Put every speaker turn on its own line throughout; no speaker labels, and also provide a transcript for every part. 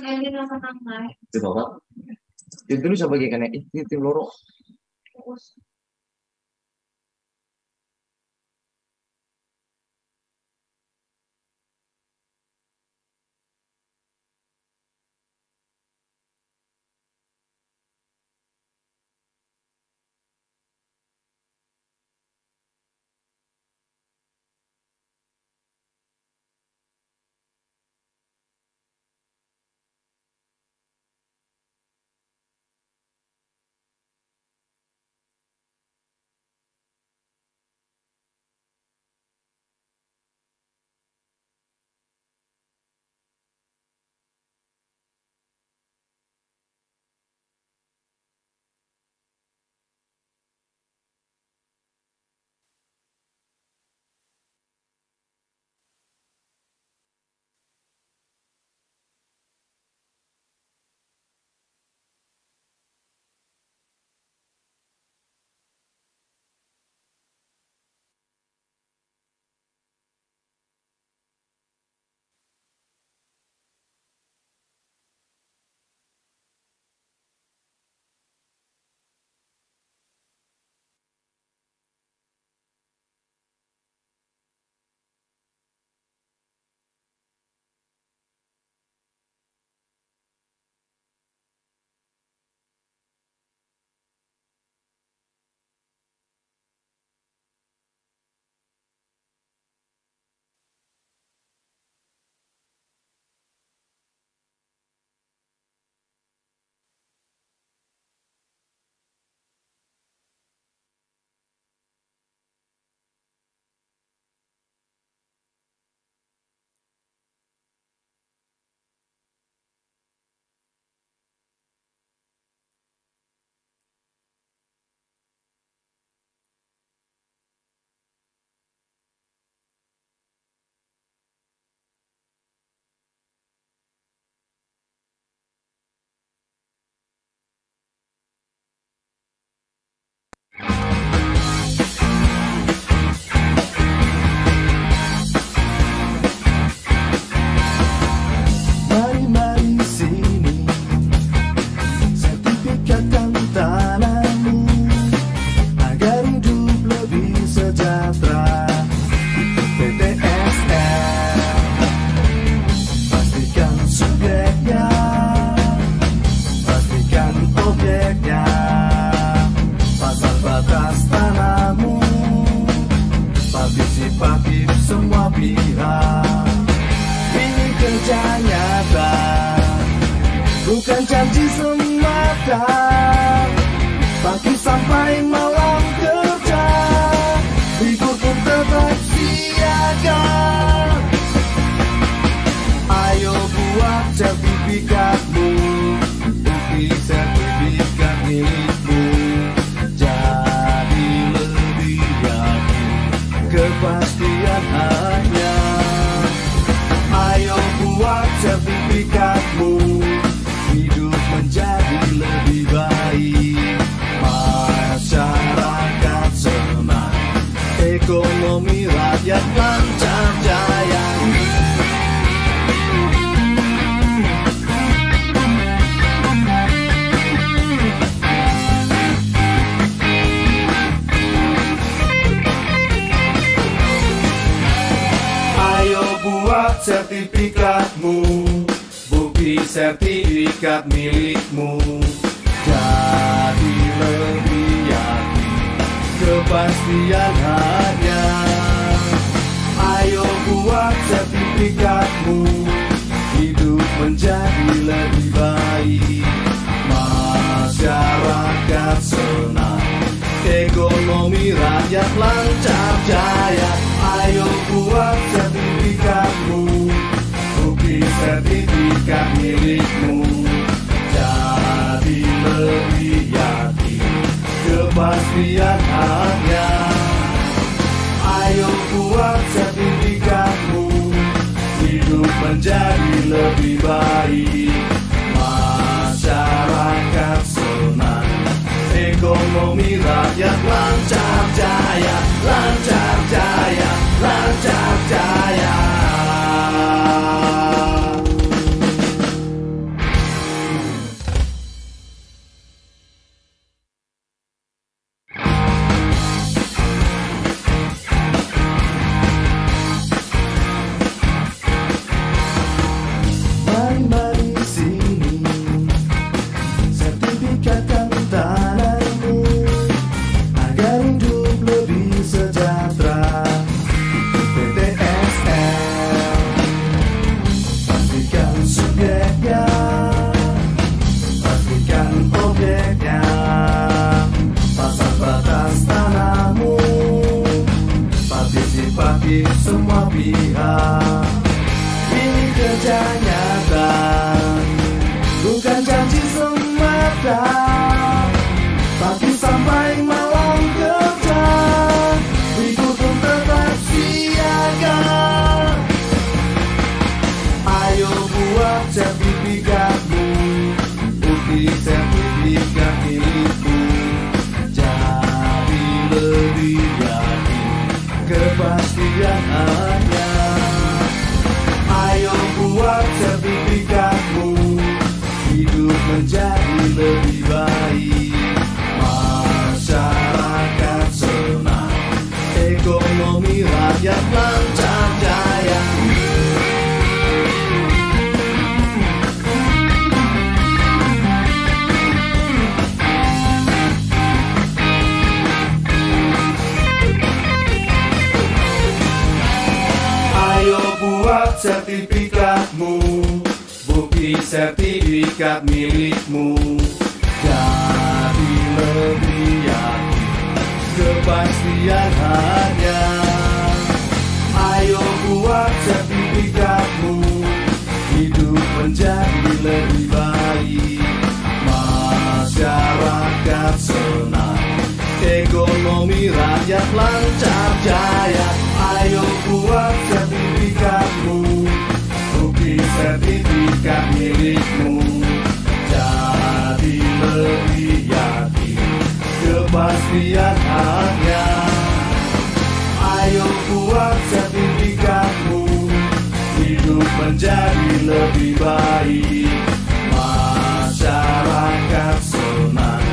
Itu bapak. Itu dulu saya bagikan ini tim loro.
Bukan janji semata, pagi sampai malam kerja, libur pun tetap siaga. Ayo buat sertifikatmu, bukti sertifikat milikmu. Jadi lebih yakin, kepastian hanya. Ayo buat sertifikatmu, hidup menjadi lebih baik. Masyarakat senang, ekonomi rakyat lancar jaya. Ayo buat sertifikatmu, bukti sertifikat milikmu. Jadi lebih yakin, kepastian hanya. Ayo buat sertifikatmu, hidup menjadi lebih baik. Masyarakat senang, ekonomi rakyat lancar jaya. Ayo buat sertifikatmu, bukti sertifikat milikmu. Jadi lebih yakin, kepastian hanya. Ayo buat sertifikatmu, hidup menjadi lebih baik. Masyarakat senang, ekonomi rakyat lancar jaya, lancar jaya, lancar jaya. buat sertifikatmu, bukti sertifikat milikmu. Jadi lebih yakin kepastian hanya. Ayo buat sertifikatmu, hidup menjadi lebih baik. Masyarakat senang, ekonomi rakyat lancar jaya. Ayo buat sertifikatmu, bukti sertifikat milikmu. Jadi lebih yakin kepastian hanya. Ayo buat sertifikatmu, hidup menjadi lebih baik. Masyarakat senang,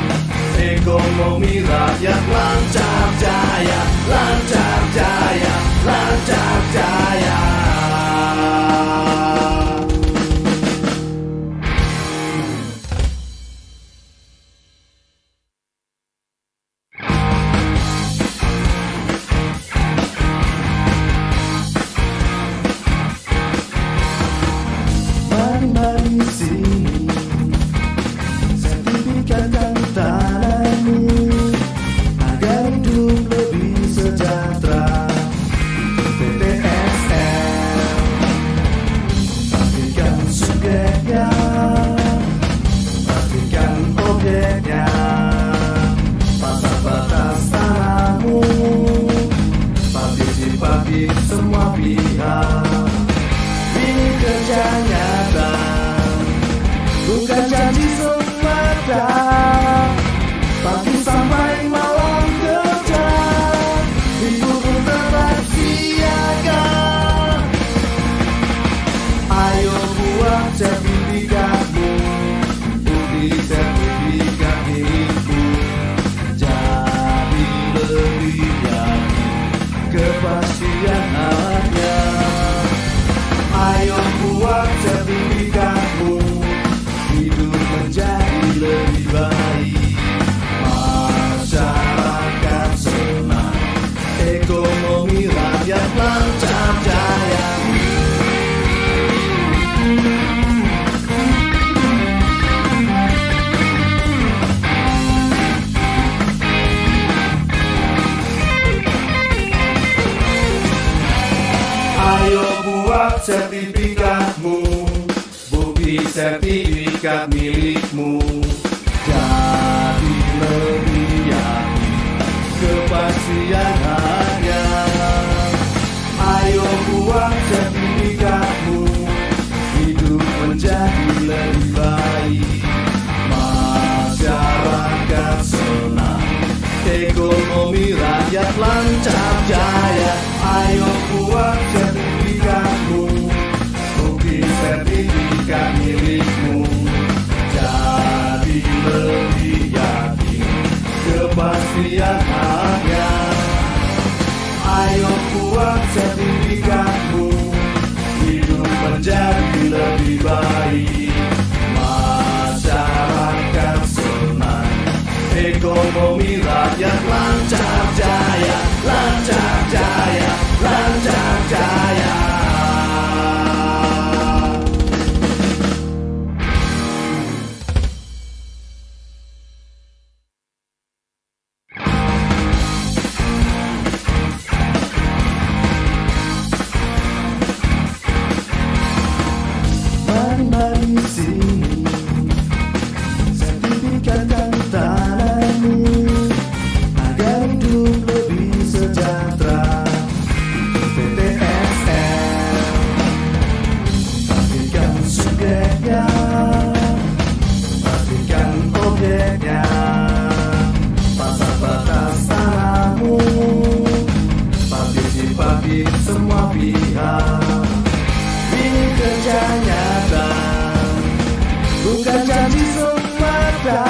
ekonomi rakyat lancar jaya, lancar jaya, lancar jaya. Mari sini, sertifikatkan tanahmu agar hidup lebih sejahtera. PTSL, pastikan subjeknya, pastikan objeknya, batas-batas tanahmu, partisipatif semua pihak. Ini kerja nyata, bukan janji semata. Pagi sampai malam kerja, ibu pun tetap siaga. Ayo buat sertifikatmu, bukti sertifikat milikmu. Jadi lebih yakin kepastian hanya. Ayo buat sertifikatmu, hidup menjadi lebih baik. Masyarakat senang, ekonomi rakyat lancar jaya. Ayo buat sertifikatmu, bukti sertifikat milikmu. Jadi lebih yakin kepastian hanya. Ayo buat sertifikatmu, hidup menjadi lebih baik. Masyarakat senang, ekonomi rakyat lancar jaya. Ayo buat sertifikatmu, bukti sertifikat milikmu. Jadi lebih yakin kepastian hanya. Ayo buat sertifikatmu, hidup menjadi lebih baik. Masyarakat senang, ekonomi rakyat lancar jaya, lancar jaya, lancar jaya. Mari sini, sertifikatkan tanahmu agar hidup lebih sejahtera. PTSL, pastikan subjeknya, pastikan objeknya, batas-batas tanahmu, partisipatif semua pihak. Ini kerja nyata, bukan janji semata.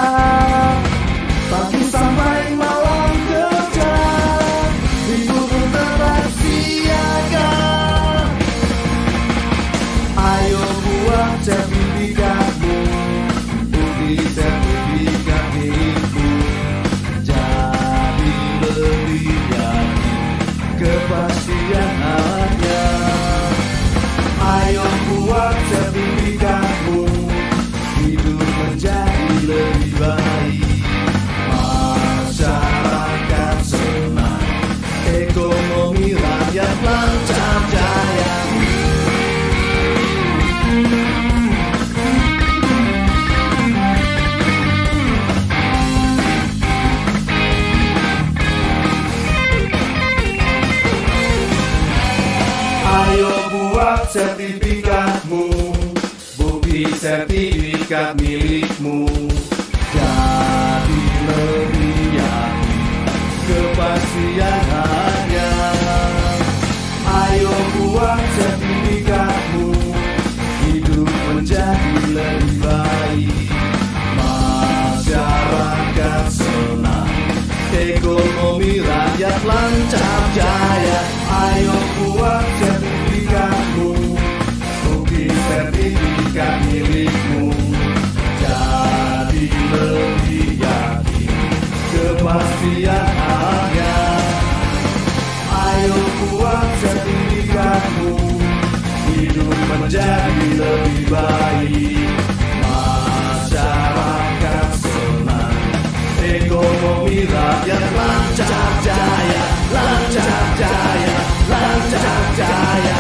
Pagi sampai malam kerja, ibu pun tetap siaga. Ayo buat sertifikatmu, bukti sertifikat milikmu. Jadi lebih yakin kepastian hanya. Ayo buat sertifikatmu, bukti sertifikat milikmu. Jadi lebih yakin kepastian hanya. Ayo buat sertifikatmu, hidup menjadi lebih baik. Masyarakat senang, ekonomi rakyat lancar jaya. Ayo buat sertifikatmu, bukti sertifikat milikmu. Jadi lebih yakin kepastian hanya. Ayo buat sertifikatmu, hidup menjadi lebih baik. Masyarakat senang, ekonomi rakyat lancar jaya, lancar jaya, lancar jaya.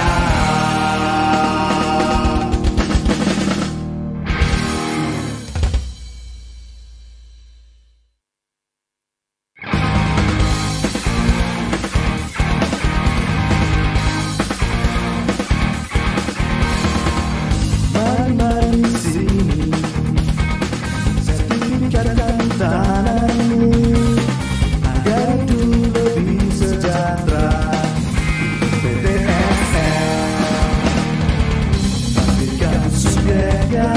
Mari sini, sertifikatkan tanahmu agar hidup lebih sejahtera. PTSL, pastikan subjeknya,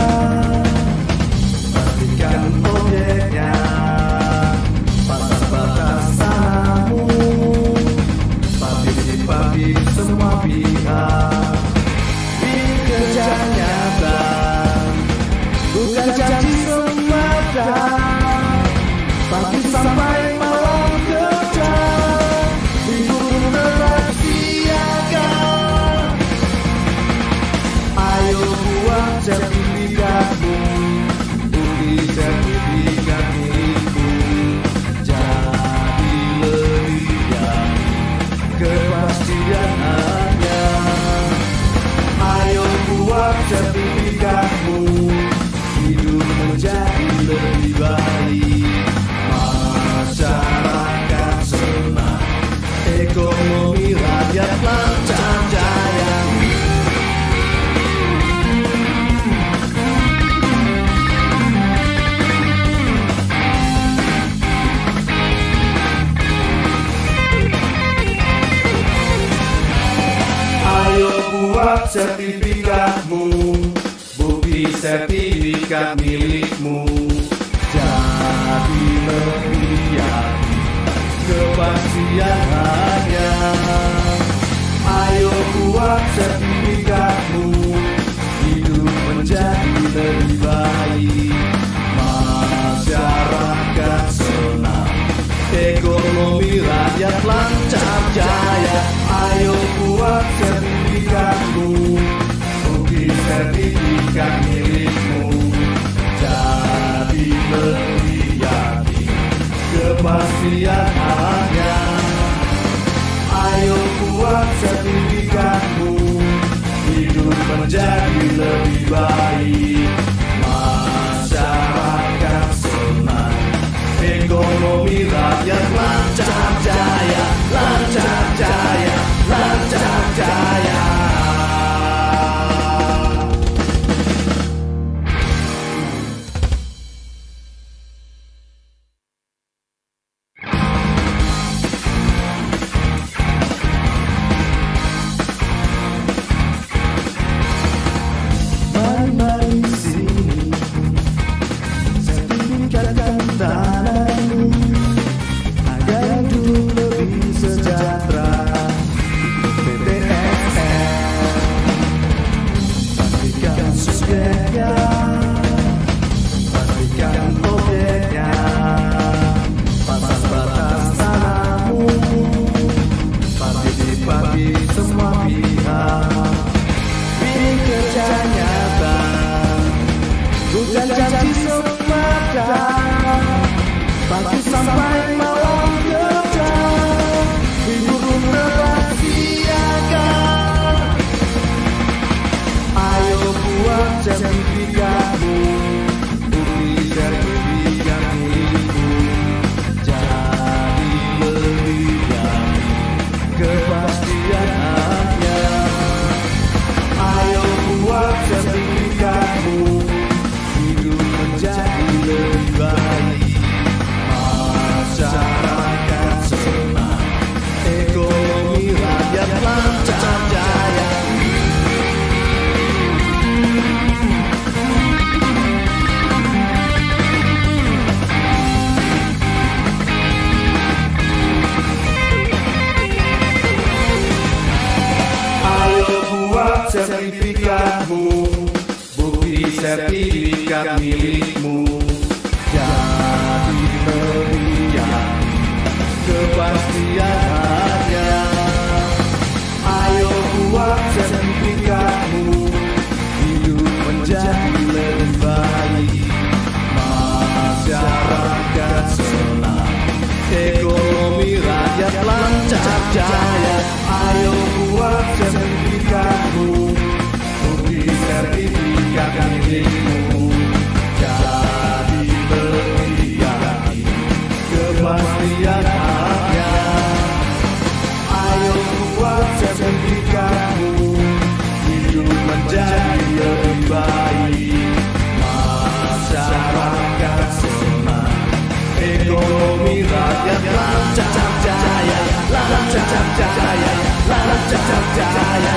pastikan objeknya, batas-batas tanahmu, partisipasi semua pihak. Kerja nyata, bukan janji semata, pagi sampai malam kerja, libur tetap siaga. Ayo buat sertifikatmu, bukti sertifikat milikmu. Jadi lebih yakin kepastian hanya. Ayo buat sertifikatmu, hidup menjadi lebih baik. Masyarakat senang, ekonomi rakyat lancar jaya. Ayo buat sertifikatmu, bukti sertifikat milikmu. Jadi lebih yakin kepastian hanya. Ayo buat sertifikatmu, hidup menjadi lebih baik. Masyarakat senang, ekonomi rakyat lancar jaya. Ayo buat sertifikatmu, bukti sertifikat milikmu. Jadi lebih yakin kepastian hanya. Ayo buat sertifikatmu, hidup menjadi lebih baik. Masyarakat senang, ekonomi rakyat lancar jaya, lancar jaya, lancar jaya. Mari sini, sertifikatkan tanahmu agar hidup lebih sejahtera. PTSL, pastikan subjeknya, pastikan objeknya, batas-batas tanahmu, partisipasi semua pihak. Pilih kerja nyata, bukan janji semata, pagi sampai malam kerja, libur tetap siaga. Ayo buat sertifikatmu, bukti sertifikat milikmu. Jadi lebih yakin kepastian hanya. sertifikatmu, bukti sertifikat milikmu. Jadi pilihan kepastian hanya. Ayo buat sertifikatmu, hidup menjadi lebih baik. Masyarakat senang, ekonomi rakyat lancar jaya. Ayo buat sertifikatmu, bukti sertifikat milikmu. Jadi pilihan kepastian hanya. Ayo buat sertifikatmu, hidup menjadi lebih baik. Masyarakat senang, ekonomi rakyat lancar jaya, lancar jaya, lancar jaya.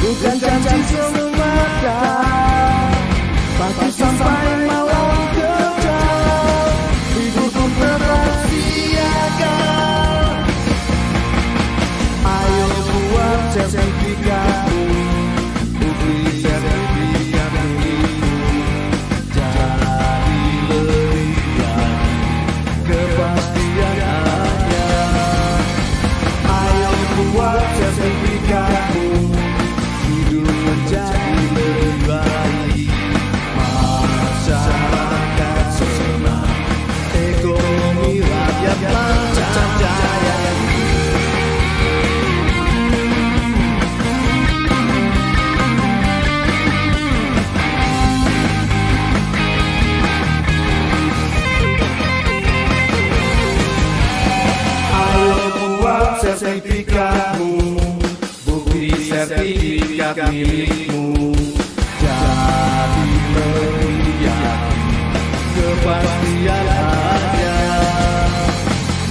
Bukan janji semata, pasti sampai malam kerja. Hidupku tetap siaga. Ayo buat sertifikatmu, bukti sertifikat milikmu. Jadi lebih baik, kepastian hanya. Ayo buat sertifikatmu, menjadi lebih baik. Masyarakat senang, ekonomi rakyat lancar jaya. Ayo buat sertifikatmu, bukti sertifikat milikmu. Jadi pilihan kepastian hanya.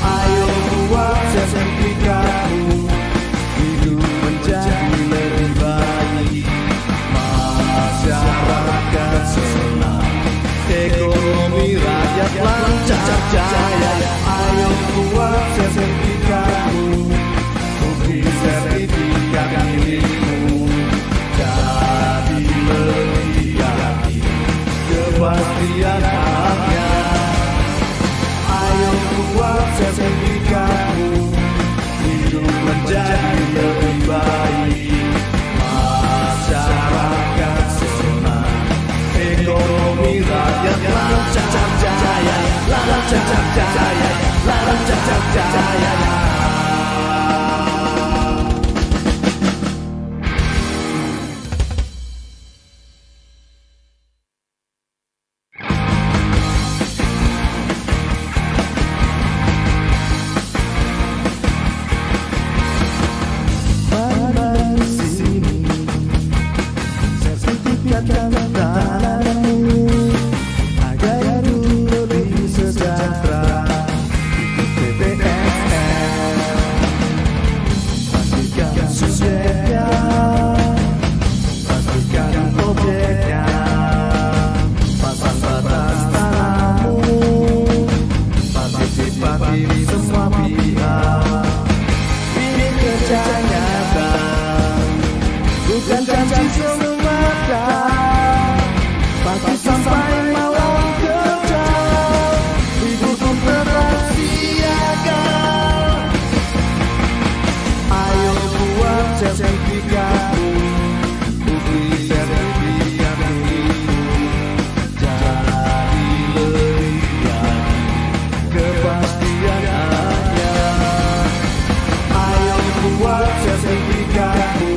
Ayo buat sertifikatmu, hidup menjadi lebih baik. Masyarakat senang, ekonomi rakyat lancar jaya. Ayo buat sertifikatmu, bukti sertifikat milikmu. Jadi lebih yakin, kepastian hanya. buat sertifikatmu,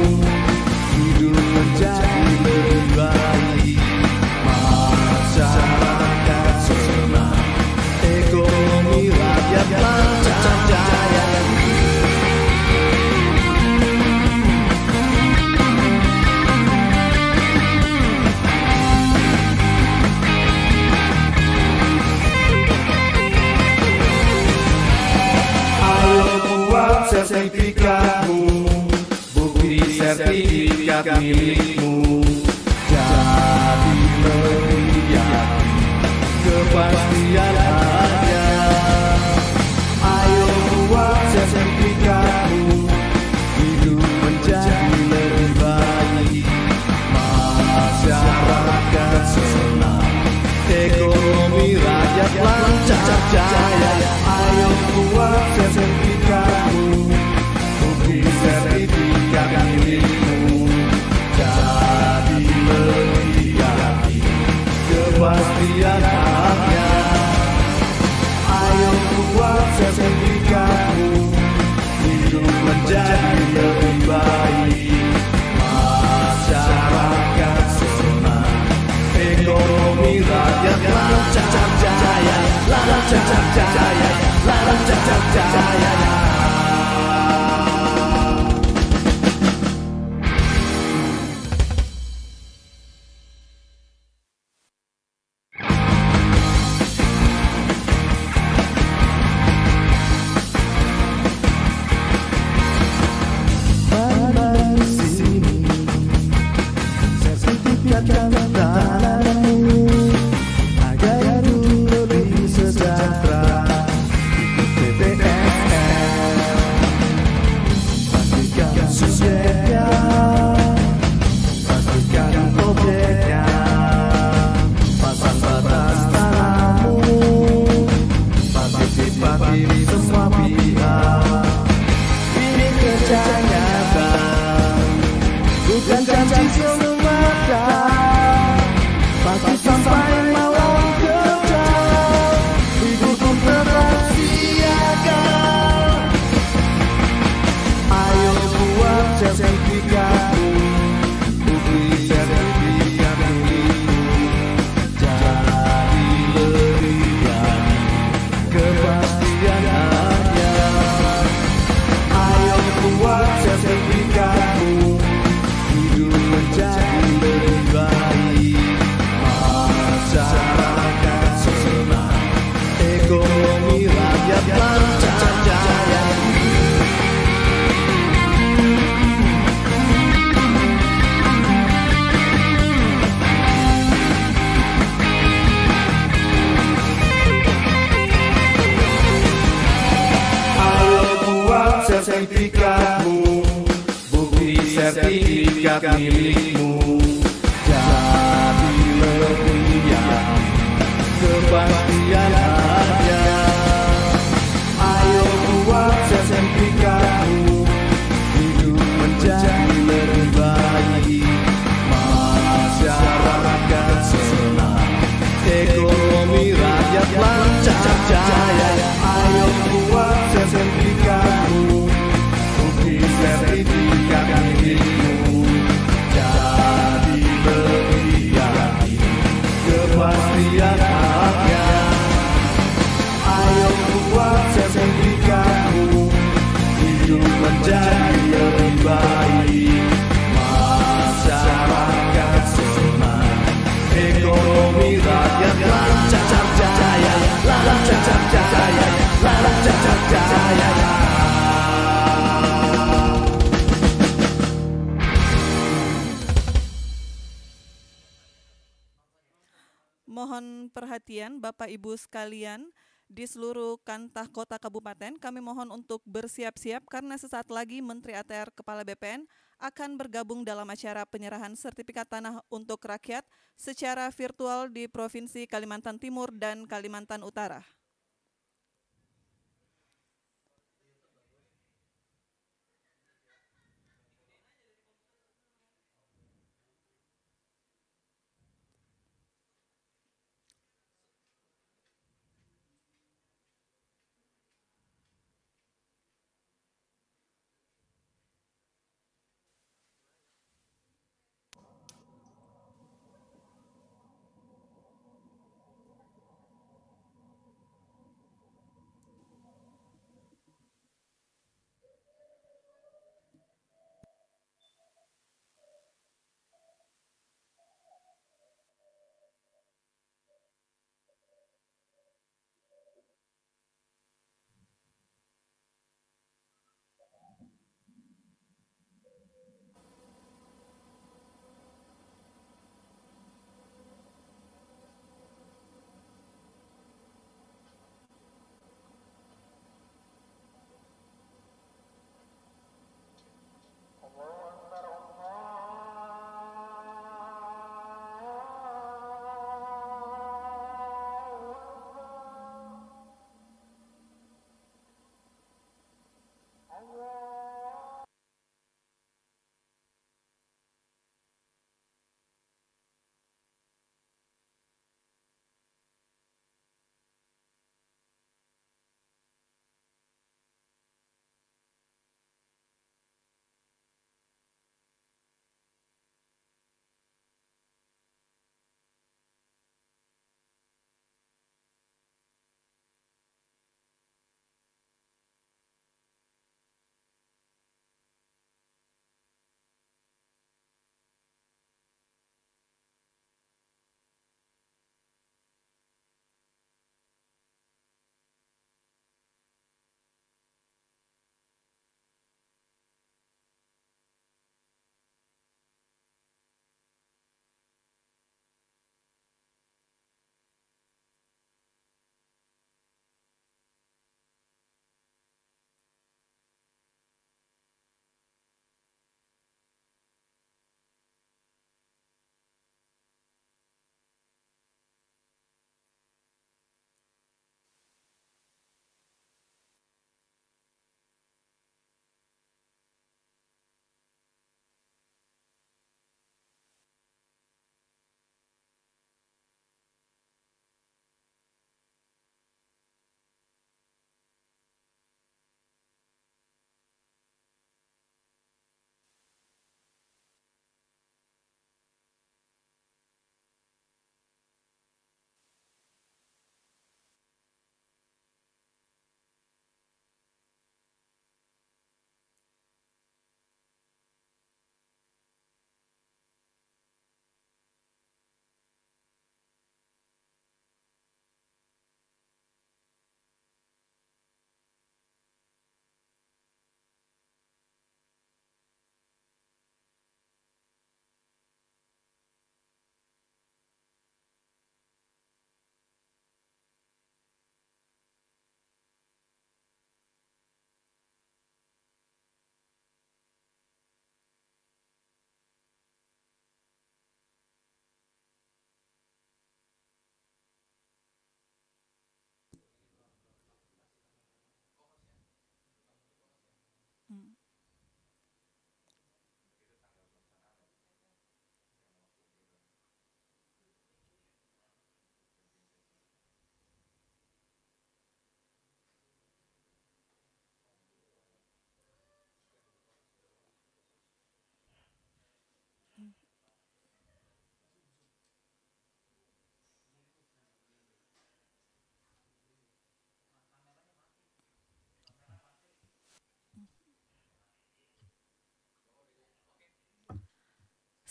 hidup menjadi lebih baik. Masyarakat senang, ekonomi rakyat lancar jaya. Sertifikatmu, bukti sertifikat milikmu, jadi lebih yakin, kepastian ada. Ayo buat sertifikatmu, hidup menjadi lebih baik. Masyarakat senang, ekonomi rakyat lancar jaya. Ayo buat sertifikatmu, bukti sertifikat milikmu, jadi lebih yakin, kepastian ada. Ayo buat sertifikatmu, hidup menjadi lebih baik. Masyarakat senang, ekonomi rakyat lancar jaya, lancar jaya, lancar jaya. Sertifikatmu, bukti sertifikat milikmu, jadi lebih yakin, kepastian ada. Ayo buat sertifikatmu, hidup menjadi lebih baik. Masyarakat senang, ekonomi rakyat lancar jaya. Ayo buat sertifikatmu, sertifikat milikmu, jadi lebih yakin, kepastian ada. Ayo buat sertifikatmu, hidup menjadi lebih baik. Masyarakat senang, ekonomi rakyat lancar jaya, lancar jaya, lancar jaya.
Mohon perhatian Bapak Ibu sekalian di seluruh kantah kota kabupaten, kami mohon untuk bersiap-siap karena sesaat lagi Menteri ATR Kepala BPN akan bergabung dalam acara penyerahan sertifikat tanah untuk rakyat secara virtual di Provinsi Kalimantan Timur dan Kalimantan Utara.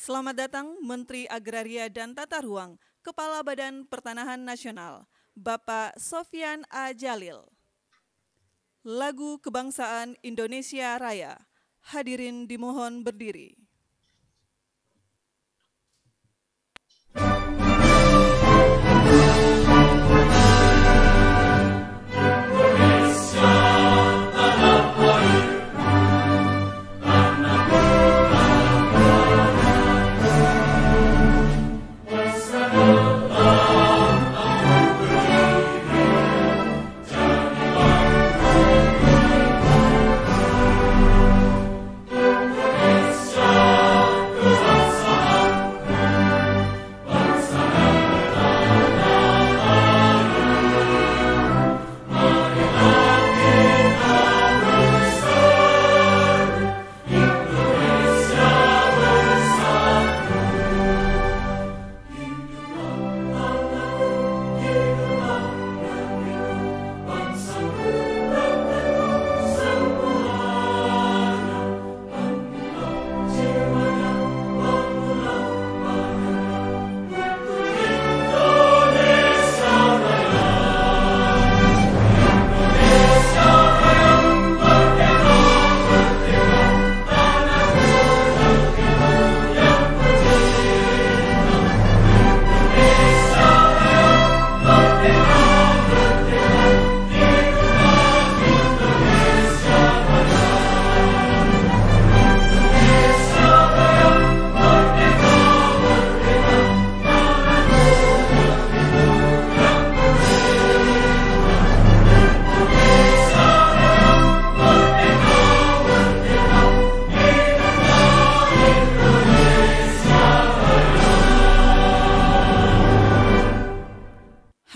Selamat datang Menteri Agraria dan Tata Ruang, Kepala Badan Pertanahan Nasional, Bapak Sofyan A. Jalil. Lagu Kebangsaan Indonesia Raya. Hadirin dimohon berdiri.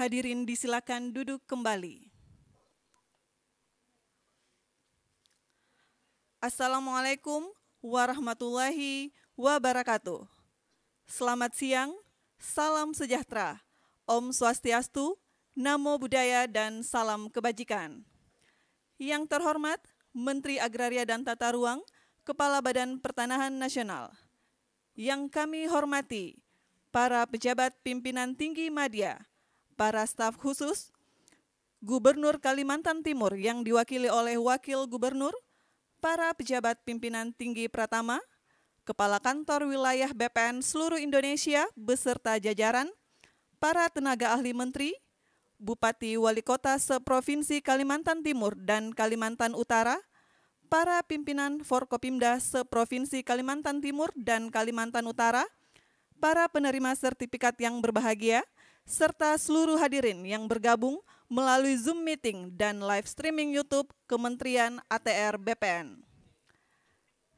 Hadirin disilakan duduk kembali. Assalamualaikum warahmatullahi wabarakatuh. Selamat siang, salam sejahtera, Om Swastiastu, Namo Buddhaya, dan salam kebajikan. Yang terhormat Menteri Agraria dan Tata Ruang, Kepala Badan Pertanahan Nasional. Yang kami hormati para pejabat pimpinan tinggi media, para staf khusus, Gubernur Kalimantan Timur yang diwakili oleh Wakil Gubernur, para pejabat pimpinan tinggi Pratama, Kepala Kantor Wilayah BPN seluruh Indonesia beserta jajaran, para tenaga ahli menteri, Bupati Wali Kota seprovinsi Kalimantan Timur dan Kalimantan Utara, para pimpinan Forkopimda seprovinsi Kalimantan Timur dan Kalimantan Utara, para penerima sertifikat yang berbahagia, serta seluruh hadirin yang bergabung melalui Zoom meeting dan live streaming YouTube Kementerian ATR BPN.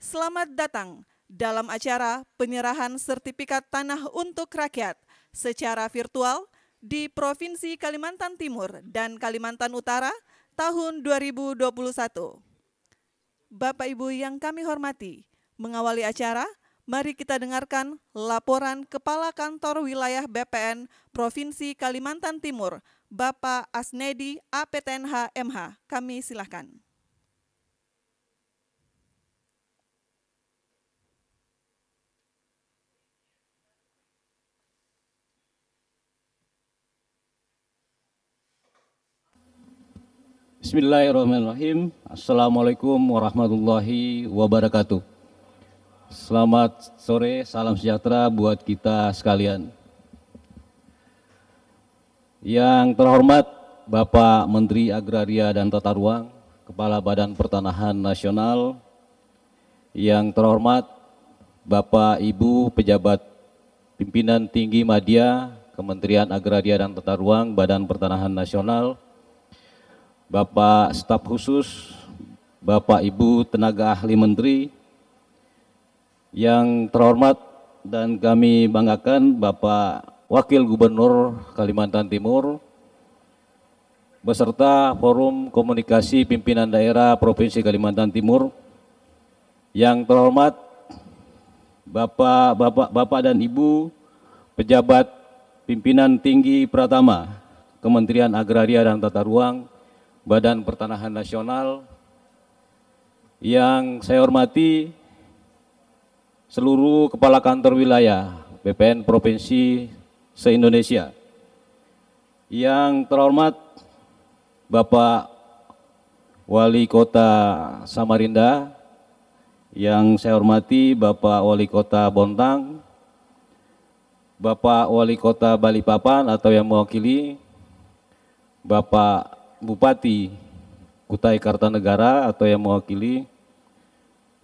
Selamat datang dalam acara penyerahan sertifikat tanah untuk rakyat secara virtual di Provinsi Kalimantan Timur dan Kalimantan Utara tahun 2021. Bapak Ibu yang kami hormati, mengawali acara, mari kita dengarkan laporan Kepala Kantor Wilayah BPN Provinsi Kalimantan Timur, Bapak Asnedi APTNH MH. Kami silahkan.
Bismillahirrahmanirrahim. Assalamualaikum warahmatullahi wabarakatuh. Selamat sore, salam sejahtera buat kita sekalian. Yang terhormat Bapak Menteri Agraria dan Tata Ruang, Kepala Badan Pertanahan Nasional. Yang terhormat Bapak Ibu pejabat pimpinan tinggi media, Kementerian Agraria dan Tata Ruang, Badan Pertanahan Nasional. Bapak staf khusus, Bapak Ibu tenaga ahli menteri. Yang terhormat dan kami banggakan Bapak Wakil Gubernur Kalimantan Timur beserta Forum Komunikasi Pimpinan Daerah Provinsi Kalimantan Timur. Yang terhormat Bapak dan Ibu pejabat pimpinan tinggi Pratama, Kementerian Agraria dan Tata Ruang, Badan Pertanahan Nasional. Yang saya hormati seluruh kepala kantor wilayah BPN Provinsi se-Indonesia. Yang terhormat Bapak Wali Kota Samarinda, yang saya hormati Bapak Wali Kota Bontang, Bapak Wali Kota Balikpapan atau yang mewakili, Bapak Bupati Kutai Kartanegara atau yang mewakili,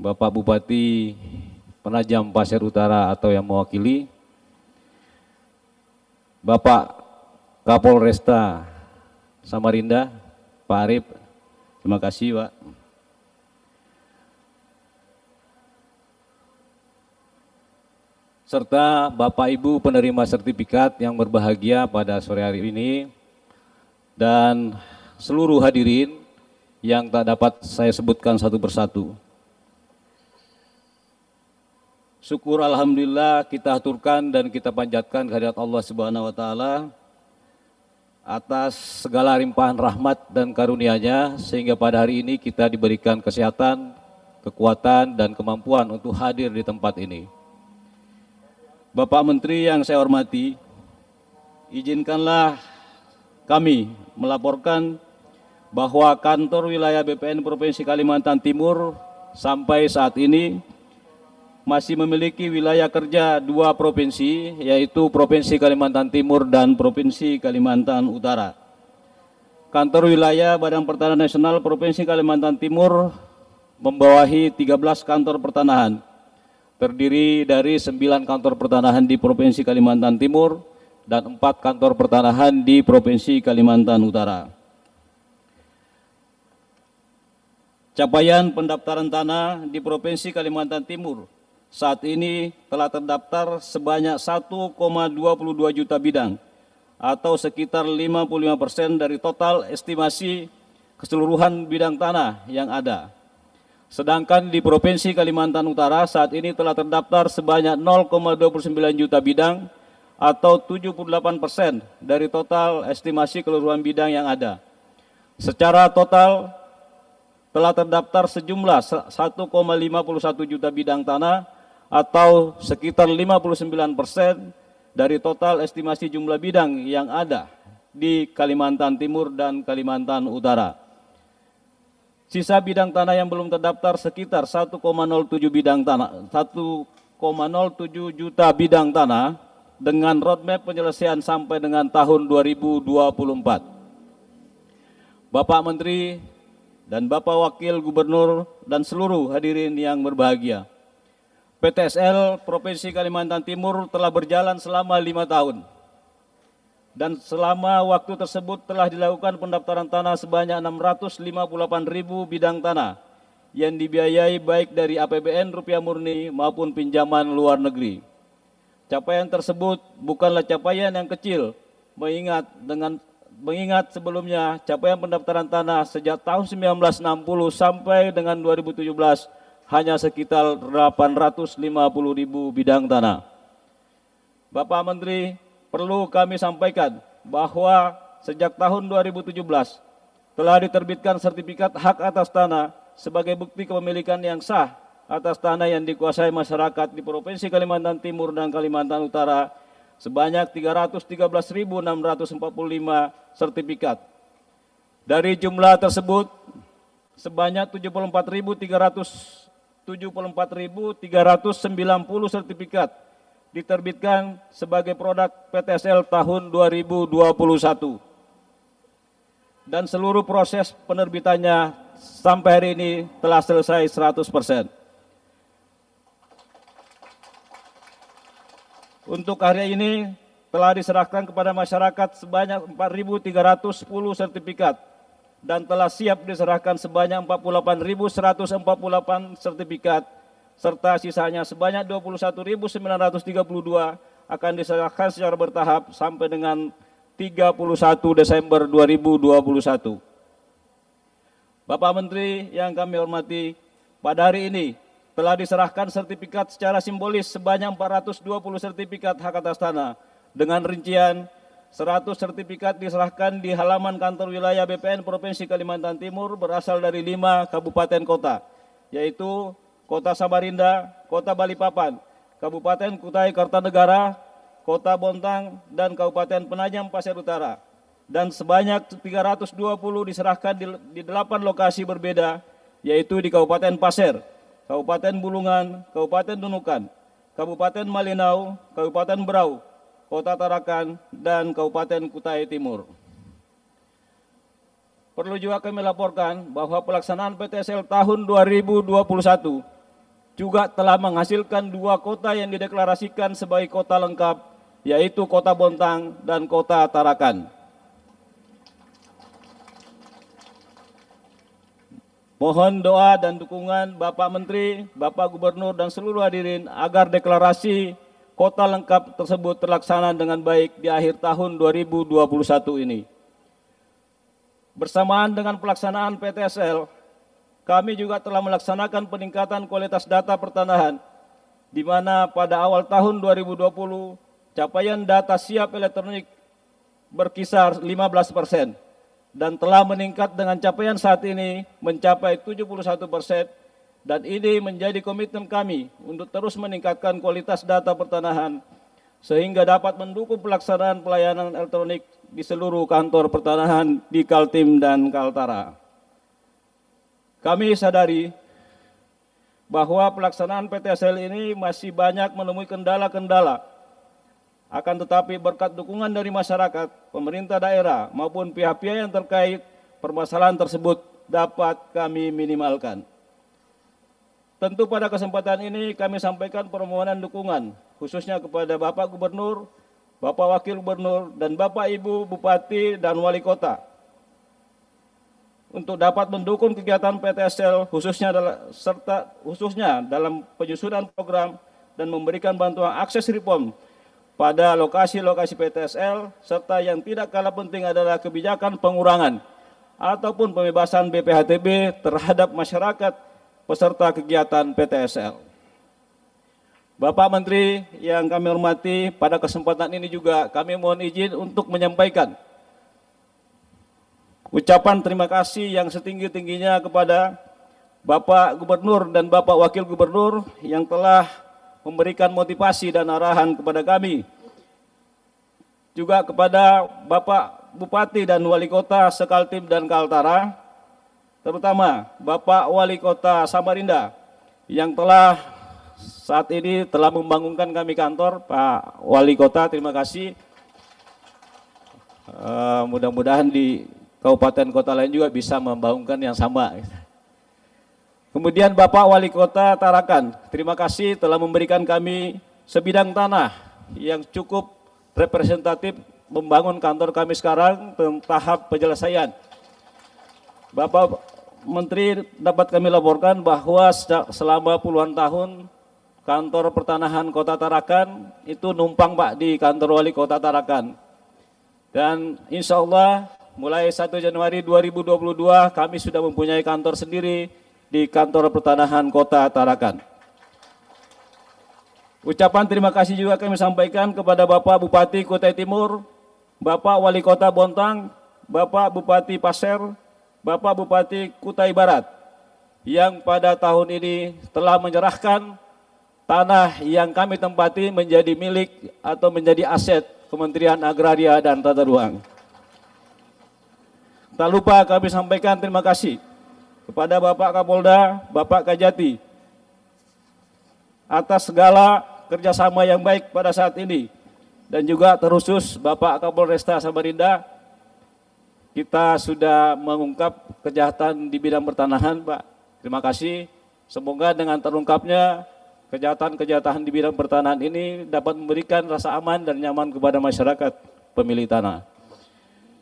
Bapak Bupati Penajam Pasir Utara atau yang mewakili, Bapak Kapolresta Samarinda, Pak Arif, terima kasih Pak. Serta Bapak Ibu penerima sertifikat yang berbahagia pada sore hari ini, dan seluruh hadirin yang tak dapat saya sebutkan satu persatu. Syukur alhamdulillah kita aturkan dan kita panjatkan kehadirat Allah Subhanahu wa taala atas segala limpahan rahmat dan karunia-Nya sehingga pada hari ini kita diberikan kesehatan, kekuatan dan kemampuan untuk hadir di tempat ini. Bapak Menteri yang saya hormati, izinkanlah kami melaporkan bahwa kantor wilayah BPN Provinsi Kalimantan Timur sampai saat ini masih memiliki wilayah kerja 2 provinsi, yaitu Provinsi Kalimantan Timur dan Provinsi Kalimantan Utara. Kantor wilayah Badan Pertanahan Nasional Provinsi Kalimantan Timur membawahi 13 kantor pertanahan, terdiri dari 9 kantor pertanahan di Provinsi Kalimantan Timur dan 4 kantor pertanahan di Provinsi Kalimantan Utara. Capaian pendaftaran tanah di Provinsi Kalimantan Timur saat ini telah terdaftar sebanyak 1,22 juta bidang atau sekitar 55% dari total estimasi keseluruhan bidang tanah yang ada. Sedangkan di Provinsi Kalimantan Utara saat ini telah terdaftar sebanyak 0,29 juta bidang atau 78% dari total estimasi keseluruhan bidang yang ada. Secara total telah terdaftar sejumlah 1,51 juta bidang tanah atau sekitar 59% dari total estimasi jumlah bidang yang ada di Kalimantan Timur dan Kalimantan Utara. Sisa bidang tanah yang belum terdaftar sekitar 1,07 bidang tanah, 1,07 juta bidang tanah dengan roadmap penyelesaian sampai dengan tahun 2024. Bapak Menteri dan Bapak Wakil Gubernur dan seluruh hadirin yang berbahagia, PTSL Provinsi Kalimantan Timur telah berjalan selama 5 tahun. Dan selama waktu tersebut telah dilakukan pendaftaran tanah sebanyak 658.000 bidang tanah yang dibiayai baik dari APBN rupiah murni maupun pinjaman luar negeri. Capaian tersebut bukanlah capaian yang kecil, mengingat sebelumnya capaian pendaftaran tanah sejak tahun 1960 sampai dengan 2017 hanya sekitar 850.000 bidang tanah. Bapak Menteri, perlu kami sampaikan bahwa sejak tahun 2017 telah diterbitkan sertifikat hak atas tanah sebagai bukti kepemilikan yang sah atas tanah yang dikuasai masyarakat di Provinsi Kalimantan Timur dan Kalimantan Utara sebanyak 313.645 sertifikat. Dari jumlah tersebut, sebanyak 74.390 sertifikat diterbitkan sebagai produk PTSL tahun 2021. Dan seluruh proses penerbitannya sampai hari ini telah selesai 100%. Untuk hari ini telah diserahkan kepada masyarakat sebanyak 4.310 sertifikat dan telah siap diserahkan sebanyak 48.148 sertifikat serta sisanya sebanyak 21.932 akan diserahkan secara bertahap sampai dengan 31 Desember 2021. Bapak Menteri yang kami hormati, pada hari ini telah diserahkan sertifikat secara simbolis sebanyak 420 sertifikat hak atas tanah dengan rincian 100 sertifikat diserahkan di halaman kantor wilayah BPN Provinsi Kalimantan Timur berasal dari 5 kabupaten kota, yaitu Kota Samarinda, Kota Balikpapan, Kabupaten Kutai Kartanegara, Kota Bontang, dan Kabupaten Penajam Pasir Utara. Dan sebanyak 320 diserahkan di 8 lokasi berbeda, yaitu di Kabupaten Pasir, Kabupaten Bulungan, Kabupaten Nunukan, Kabupaten Malinau, Kabupaten Berau, Kota Tarakan, dan Kabupaten Kutai Timur. Perlu juga kami laporkan bahwa pelaksanaan PTSL tahun 2021 juga telah menghasilkan 2 kota yang dideklarasikan sebagai kota lengkap, yaitu Kota Bontang dan Kota Tarakan. Mohon doa dan dukungan Bapak Menteri, Bapak Gubernur, dan seluruh hadirin agar deklarasi kota lengkap tersebut terlaksana dengan baik di akhir tahun 2021 ini. Bersamaan dengan pelaksanaan PTSL, kami juga telah melaksanakan peningkatan kualitas data pertanahan, di mana pada awal tahun 2020, capaian data siap elektronik berkisar 15%, dan telah meningkat dengan capaian saat ini mencapai 71%, dan ini menjadi komitmen kami untuk terus meningkatkan kualitas data pertanahan, sehingga dapat mendukung pelaksanaan pelayanan elektronik di seluruh kantor pertanahan di Kaltim dan Kaltara. Kami sadari bahwa pelaksanaan PTSL ini masih banyak menemui kendala-kendala. Akan tetapi berkat dukungan dari masyarakat, pemerintah daerah maupun pihak-pihak yang terkait, permasalahan tersebut dapat kami minimalkan. Tentu pada kesempatan ini kami sampaikan permohonan dukungan khususnya kepada Bapak Gubernur, Bapak Wakil Gubernur, dan Bapak Ibu Bupati dan Wali Kota untuk dapat mendukung kegiatan PTSL khususnya dalam penyusunan program dan memberikan bantuan akses reform pada lokasi-lokasi PTSL, serta yang tidak kalah penting adalah kebijakan pengurangan ataupun pembebasan BPHTB terhadap masyarakat peserta kegiatan PTSL. Bapak Menteri yang kami hormati, pada kesempatan ini juga kami mohon izin untuk menyampaikan ucapan terima kasih yang setinggi-tingginya kepada Bapak Gubernur dan Bapak Wakil Gubernur yang telah memberikan motivasi dan arahan kepada kami. Juga kepada Bapak Bupati dan Wali Kota Sekaltim dan Kaltara, terutama Bapak Wali Kota Samarinda yang saat ini telah membangunkan kami kantor. Pak Wali Kota, terima kasih. Mudah-mudahan di kabupaten kota lain juga bisa membangunkan yang sama. Kemudian Bapak Wali Kota Tarakan, terima kasih telah memberikan kami sebidang tanah yang cukup representatif membangun kantor kami sekarang tahap penyelesaian. Bapak Menteri, dapat kami laporkan bahwa selama puluhan tahun kantor pertanahan Kota Tarakan itu numpang Pak di kantor Wali Kota Tarakan. Dan insya Allah mulai 1 Januari 2022 kami sudah mempunyai kantor sendiri di kantor pertanahan Kota Tarakan. Ucapan terima kasih juga kami sampaikan kepada Bapak Bupati Kutai Timur, Bapak Wali Kota Bontang, Bapak Bupati Pasir, Bapak Bupati Kutai Barat, yang pada tahun ini telah menyerahkan tanah yang kami tempati menjadi milik atau menjadi aset Kementerian Agraria dan Tata Ruang. Tak lupa kami sampaikan terima kasih kepada Bapak Kapolda, Bapak Kajati, atas segala kerjasama yang baik pada saat ini. Dan juga terusus Bapak Kapolresta Samarinda, kita sudah mengungkap kejahatan di bidang pertanahan, Pak. Terima kasih. Semoga dengan terungkapnya kejahatan-kejahatan di bidang pertanahan ini dapat memberikan rasa aman dan nyaman kepada masyarakat pemilik tanah.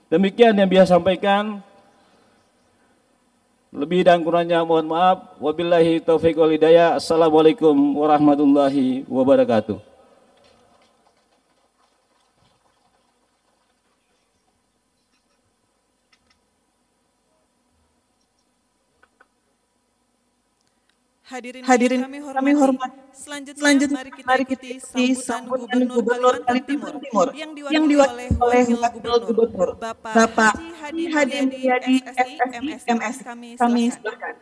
Demikian yang bisa sampaikan. Lebih dan kurangnya mohon maaf. Wabillahi taufiq wal hidayah. Assalamualaikum warahmatullahi wabarakatuh.
Hadirin kami hormati. Selanjutnya mari kita ikuti sambutan Gubernur Kalimantan Timur yang diwakili oleh Wakil Gubernur Bapak Haji Mulyadi SSI MSI. Kami silakan.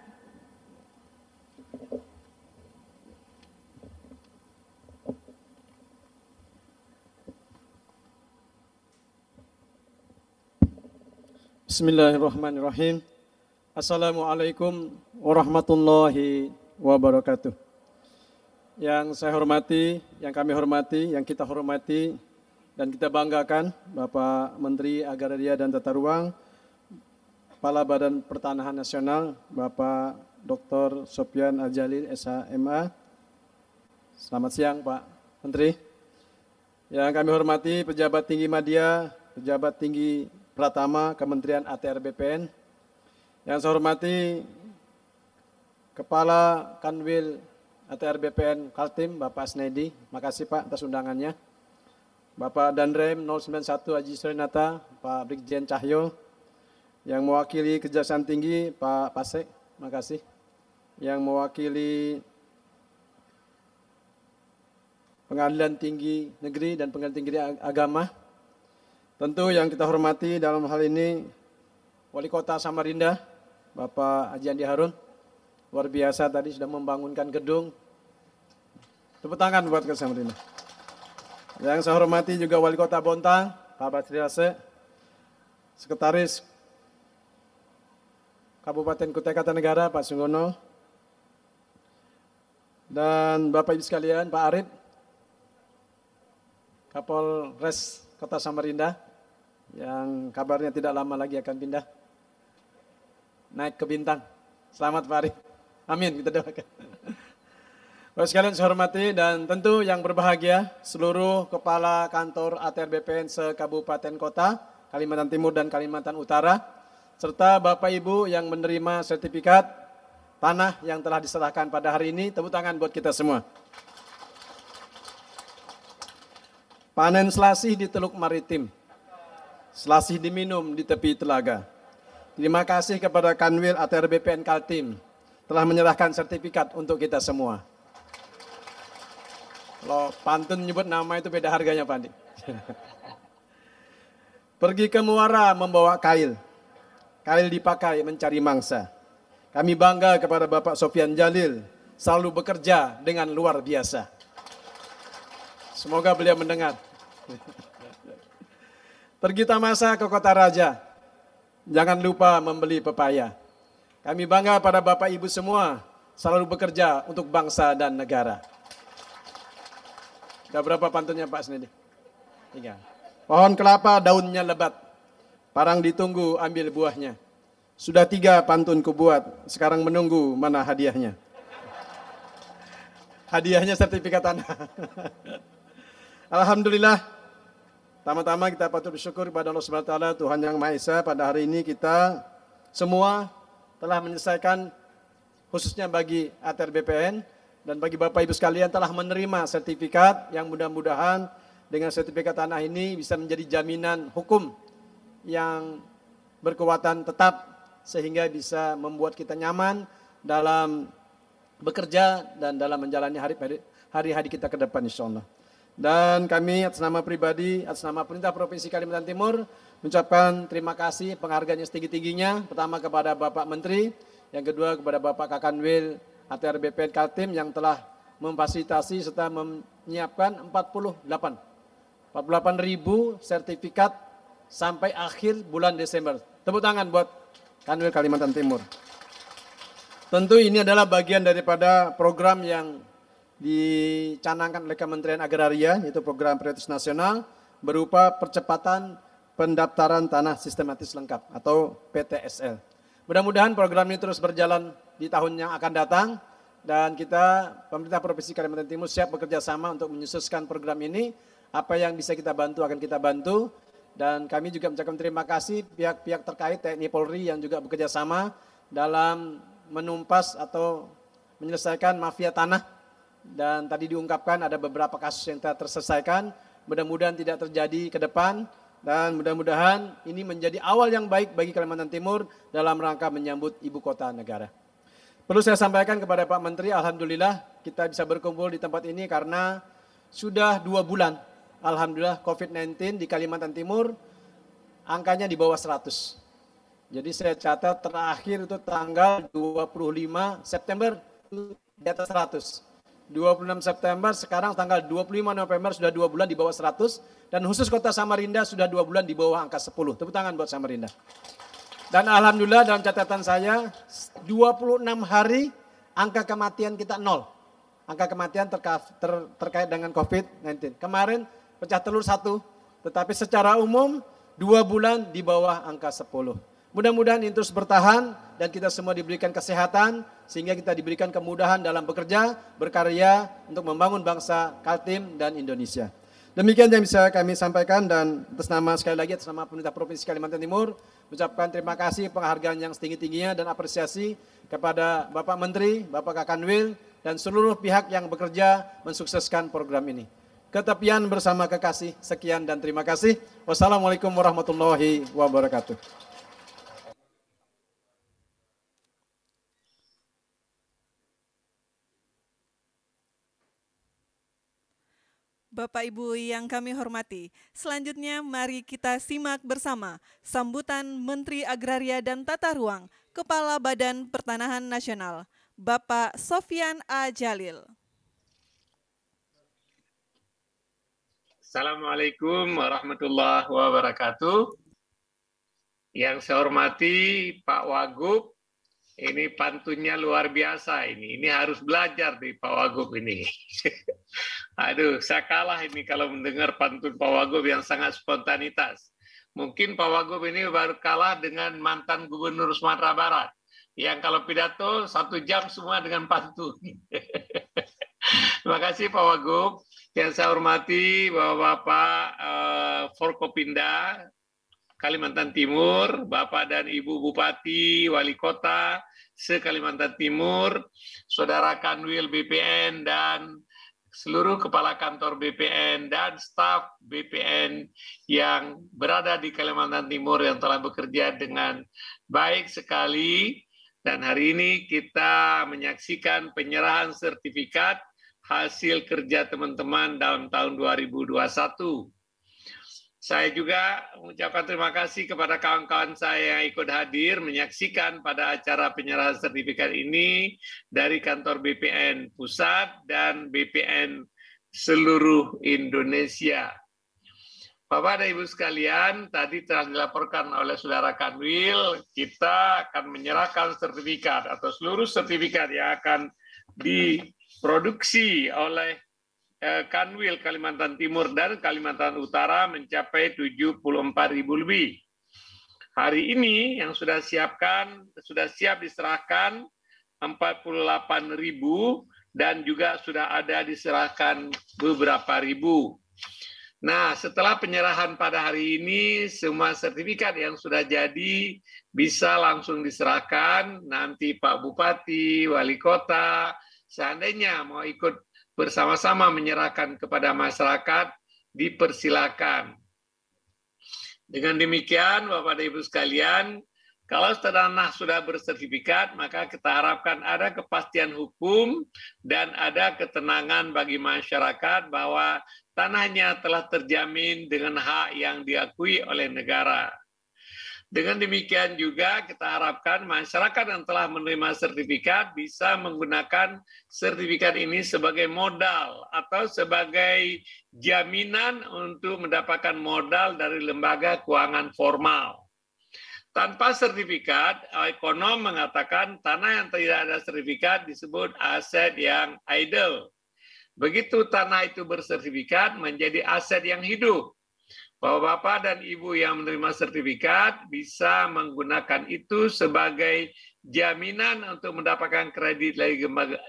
Bismillahirrahmanirrahim. Assalamualaikum warahmatullahi wabarakatuh. Yang saya hormati, yang kami hormati, yang kita hormati dan kita banggakan Bapak Menteri Agraria dan Tata Ruang, Kepala Badan Pertanahan Nasional, Bapak Dr. Sopyan Al-Jalil, SHMA. Selamat siang Pak Menteri. Yang kami hormati pejabat tinggi media, pejabat tinggi Pratama Kementerian ATR BPN. Yang saya hormati Kepala Kanwil ATR BPN Kaltim, Bapak Asnedi, makasih Pak atas undangannya. Bapak Danrem 091 Haji Surenata, Pak Brigjen Cahyo, yang mewakili Kejaksaan Tinggi Pak Pasek, makasih. Yang mewakili Pengadilan Tinggi Negeri dan Pengadilan Tinggi Agama. Tentu yang kita hormati dalam hal ini Wali Kota Samarinda, Bapak Haji Andi Harun. Luar biasa tadi sudah membangunkan gedung. Tepuk tangan buat Samarinda. Yang saya hormati juga Wali Kota Bontang, Pak Basri Ase, Sekretaris Kabupaten Kutai Kartanegara, Pak Sunggono, dan Bapak Ibu sekalian, Pak Arif, Kapolres Kota Samarinda, yang kabarnya tidak lama lagi akan pindah naik ke Bintang. Selamat Pak Arif. Amin, kita doakan. Bapak sekalian saya hormati dan tentu yang berbahagia seluruh kepala kantor ATR BPN se-Kabupaten Kota, Kalimantan Timur dan Kalimantan Utara, serta Bapak Ibu yang menerima sertifikat tanah yang telah diserahkan pada hari ini. Tepuk tangan buat kita semua. Panen selasih di Teluk Maritim, selasih diminum di tepi telaga. Terima kasih kepada Kanwil ATR BPN Kaltim telah menyerahkan sertifikat untuk kita semua. Kalau pantun nyebut nama itu beda harganya Pak Andi. Pergi ke muara membawa kail. Kail dipakai mencari mangsa. Kami bangga kepada Bapak Sopyan Jalil, selalu bekerja dengan luar biasa. Semoga beliau mendengar. Pergi tamasa ke Kota Raja. Jangan lupa membeli pepaya. Kami bangga pada Bapak Ibu semua, selalu bekerja untuk bangsa dan negara. Sudah berapa pantunnya Pak Snedi? 3. Pohon kelapa daunnya lebat, parang ditunggu ambil buahnya. Sudah 3 pantun kubuat, sekarang menunggu mana hadiahnya. Hadiahnya sertifikat tanah. Alhamdulillah, pertama-tama kita patut bersyukur kepada Allah Subhanahu wa taala, Tuhan Yang Maha Esa. Pada hari ini kita semua telah menyelesaikan, khususnya bagi ATR BPN dan bagi Bapak Ibu sekalian telah menerima sertifikat yang mudah-mudahan dengan sertifikat tanah ini bisa menjadi jaminan hukum yang berkekuatan tetap sehingga bisa membuat kita nyaman dalam bekerja dan dalam menjalani hari-hari kita ke depan insyaallah. Dan kami atas nama pribadi, atas nama Pemerintah Provinsi Kalimantan Timur mengucapkan terima kasih penghargaan yang setinggi-tingginya. Pertama kepada Bapak Menteri, yang kedua kepada Bapak Kakanwil ATR BPN Kaltim yang telah memfasilitasi serta menyiapkan 48.000 sertifikat sampai akhir bulan Desember. Tepuk tangan buat Kanwil Kalimantan Timur. Tentu ini adalah bagian daripada program yang dicanangkan oleh Kementerian Agraria, yaitu program prioritas nasional berupa percepatan pendaftaran tanah sistematis lengkap atau PTSL. Mudah-mudahan program ini terus berjalan di tahun yang akan datang dan kita pemerintah Provinsi Kalimantan Timur siap bekerja sama untuk menyususkan program ini. Apa yang bisa kita bantu akan kita bantu dan kami juga mengucapkan terima kasih pihak-pihak terkait TNI Polri yang juga bekerja sama dalam menumpas atau menyelesaikan mafia tanah. Dan tadi diungkapkan ada beberapa kasus yang telah terselesaikan, mudah-mudahan tidak terjadi ke depan dan mudah-mudahan ini menjadi awal yang baik bagi Kalimantan Timur dalam rangka menyambut ibu kota negara. Perlu saya sampaikan kepada Pak Menteri, alhamdulillah kita bisa berkumpul di tempat ini karena sudah 2 bulan, alhamdulillah COVID-19 di Kalimantan Timur angkanya di bawah 100. Jadi saya catat terakhir itu tanggal 25 September di atas 100. 26 September, sekarang tanggal 25 November sudah 2 bulan di bawah 100 dan khusus kota Samarinda sudah 2 bulan di bawah angka 10. Tepuk tangan buat Samarinda. Dan alhamdulillah dalam catatan saya 26 hari angka kematian kita 0. Angka kematian terkait dengan COVID-19. Kemarin pecah telur 1, tetapi secara umum 2 bulan di bawah angka 10. Mudah-mudahan ini terus bertahan dan kita semua diberikan kesehatan sehingga kita diberikan kemudahan dalam bekerja, berkarya untuk membangun bangsa, Kaltim dan Indonesia. Demikian yang bisa kami sampaikan dan sekali lagi atas nama pemerintah Provinsi Kalimantan Timur ucapkan terima kasih penghargaan yang setinggi-tingginya dan apresiasi kepada Bapak Menteri, Bapak Kakanwil dan seluruh pihak yang bekerja mensukseskan program ini. Ketepian bersama kekasih, sekian dan terima kasih. Wassalamualaikum warahmatullahi wabarakatuh.
Bapak Ibu yang kami hormati, selanjutnya mari kita simak bersama sambutan Menteri Agraria dan Tata Ruang, Kepala Badan Pertanahan Nasional, Bapak Sofyan A. Jalil.
Assalamualaikum warahmatullahi wabarakatuh. Yang saya hormati Pak Wagub, ini pantunnya luar biasa ini. Ini harus belajar di Pak Wagub ini. Aduh, saya kalah ini kalau mendengar pantun Pak Wagub yang sangat spontanitas. Mungkin Pak Wagub ini baru kalah dengan mantan Gubernur Sumatera Barat. Yang kalau pidato 1 jam semua dengan pantun. Terima kasih Pak Wagub. Yang saya hormati Bapak Forkopimda Kalimantan Timur, Bapak dan Ibu Bupati, Wali Kota se-Kalimantan Timur, Saudara Kanwil BPN dan seluruh kepala kantor BPN dan staf BPN yang berada di Kalimantan Timur yang telah bekerja dengan baik sekali. Dan hari ini kita menyaksikan penyerahan sertifikat hasil kerja teman-teman dalam tahun 2021. Saya juga mengucapkan terima kasih kepada kawan-kawan saya yang ikut hadir menyaksikan pada acara penyerahan sertifikat ini dari kantor BPN Pusat dan BPN seluruh Indonesia. Bapak dan Ibu sekalian, tadi telah dilaporkan oleh Saudara Kanwil, kita akan menyerahkan sertifikat atau seluruh sertifikat yang akan diproduksi oleh Kanwil Kalimantan Timur dan Kalimantan Utara mencapai 74.000 lebih. Hari ini yang sudah siap diserahkan 48.000 dan juga sudah ada diserahkan beberapa ribu. Nah, setelah penyerahan pada hari ini, semua sertifikat yang sudah jadi bisa langsung diserahkan. Nanti Pak Bupati, Wali Kota, seandainya mau ikut bersama-sama menyerahkan kepada masyarakat, dipersilakan. Dengan demikian, Bapak dan Ibu sekalian, kalau tanah sudah bersertifikat, maka kita harapkan ada kepastian hukum dan ada ketenangan bagi masyarakat bahwa tanahnya telah terjamin dengan hak yang diakui oleh negara. Dengan demikian juga kita harapkan masyarakat yang telah menerima sertifikat bisa menggunakan sertifikat ini sebagai modal atau sebagai jaminan untuk mendapatkan modal dari lembaga keuangan formal. Tanpa sertifikat, ekonom mengatakan tanah yang tidak ada sertifikat disebut aset yang idle. Begitu tanah itu bersertifikat menjadi aset yang hidup. Bapak-bapak dan ibu yang menerima sertifikat bisa menggunakan itu sebagai jaminan untuk mendapatkan kredit dari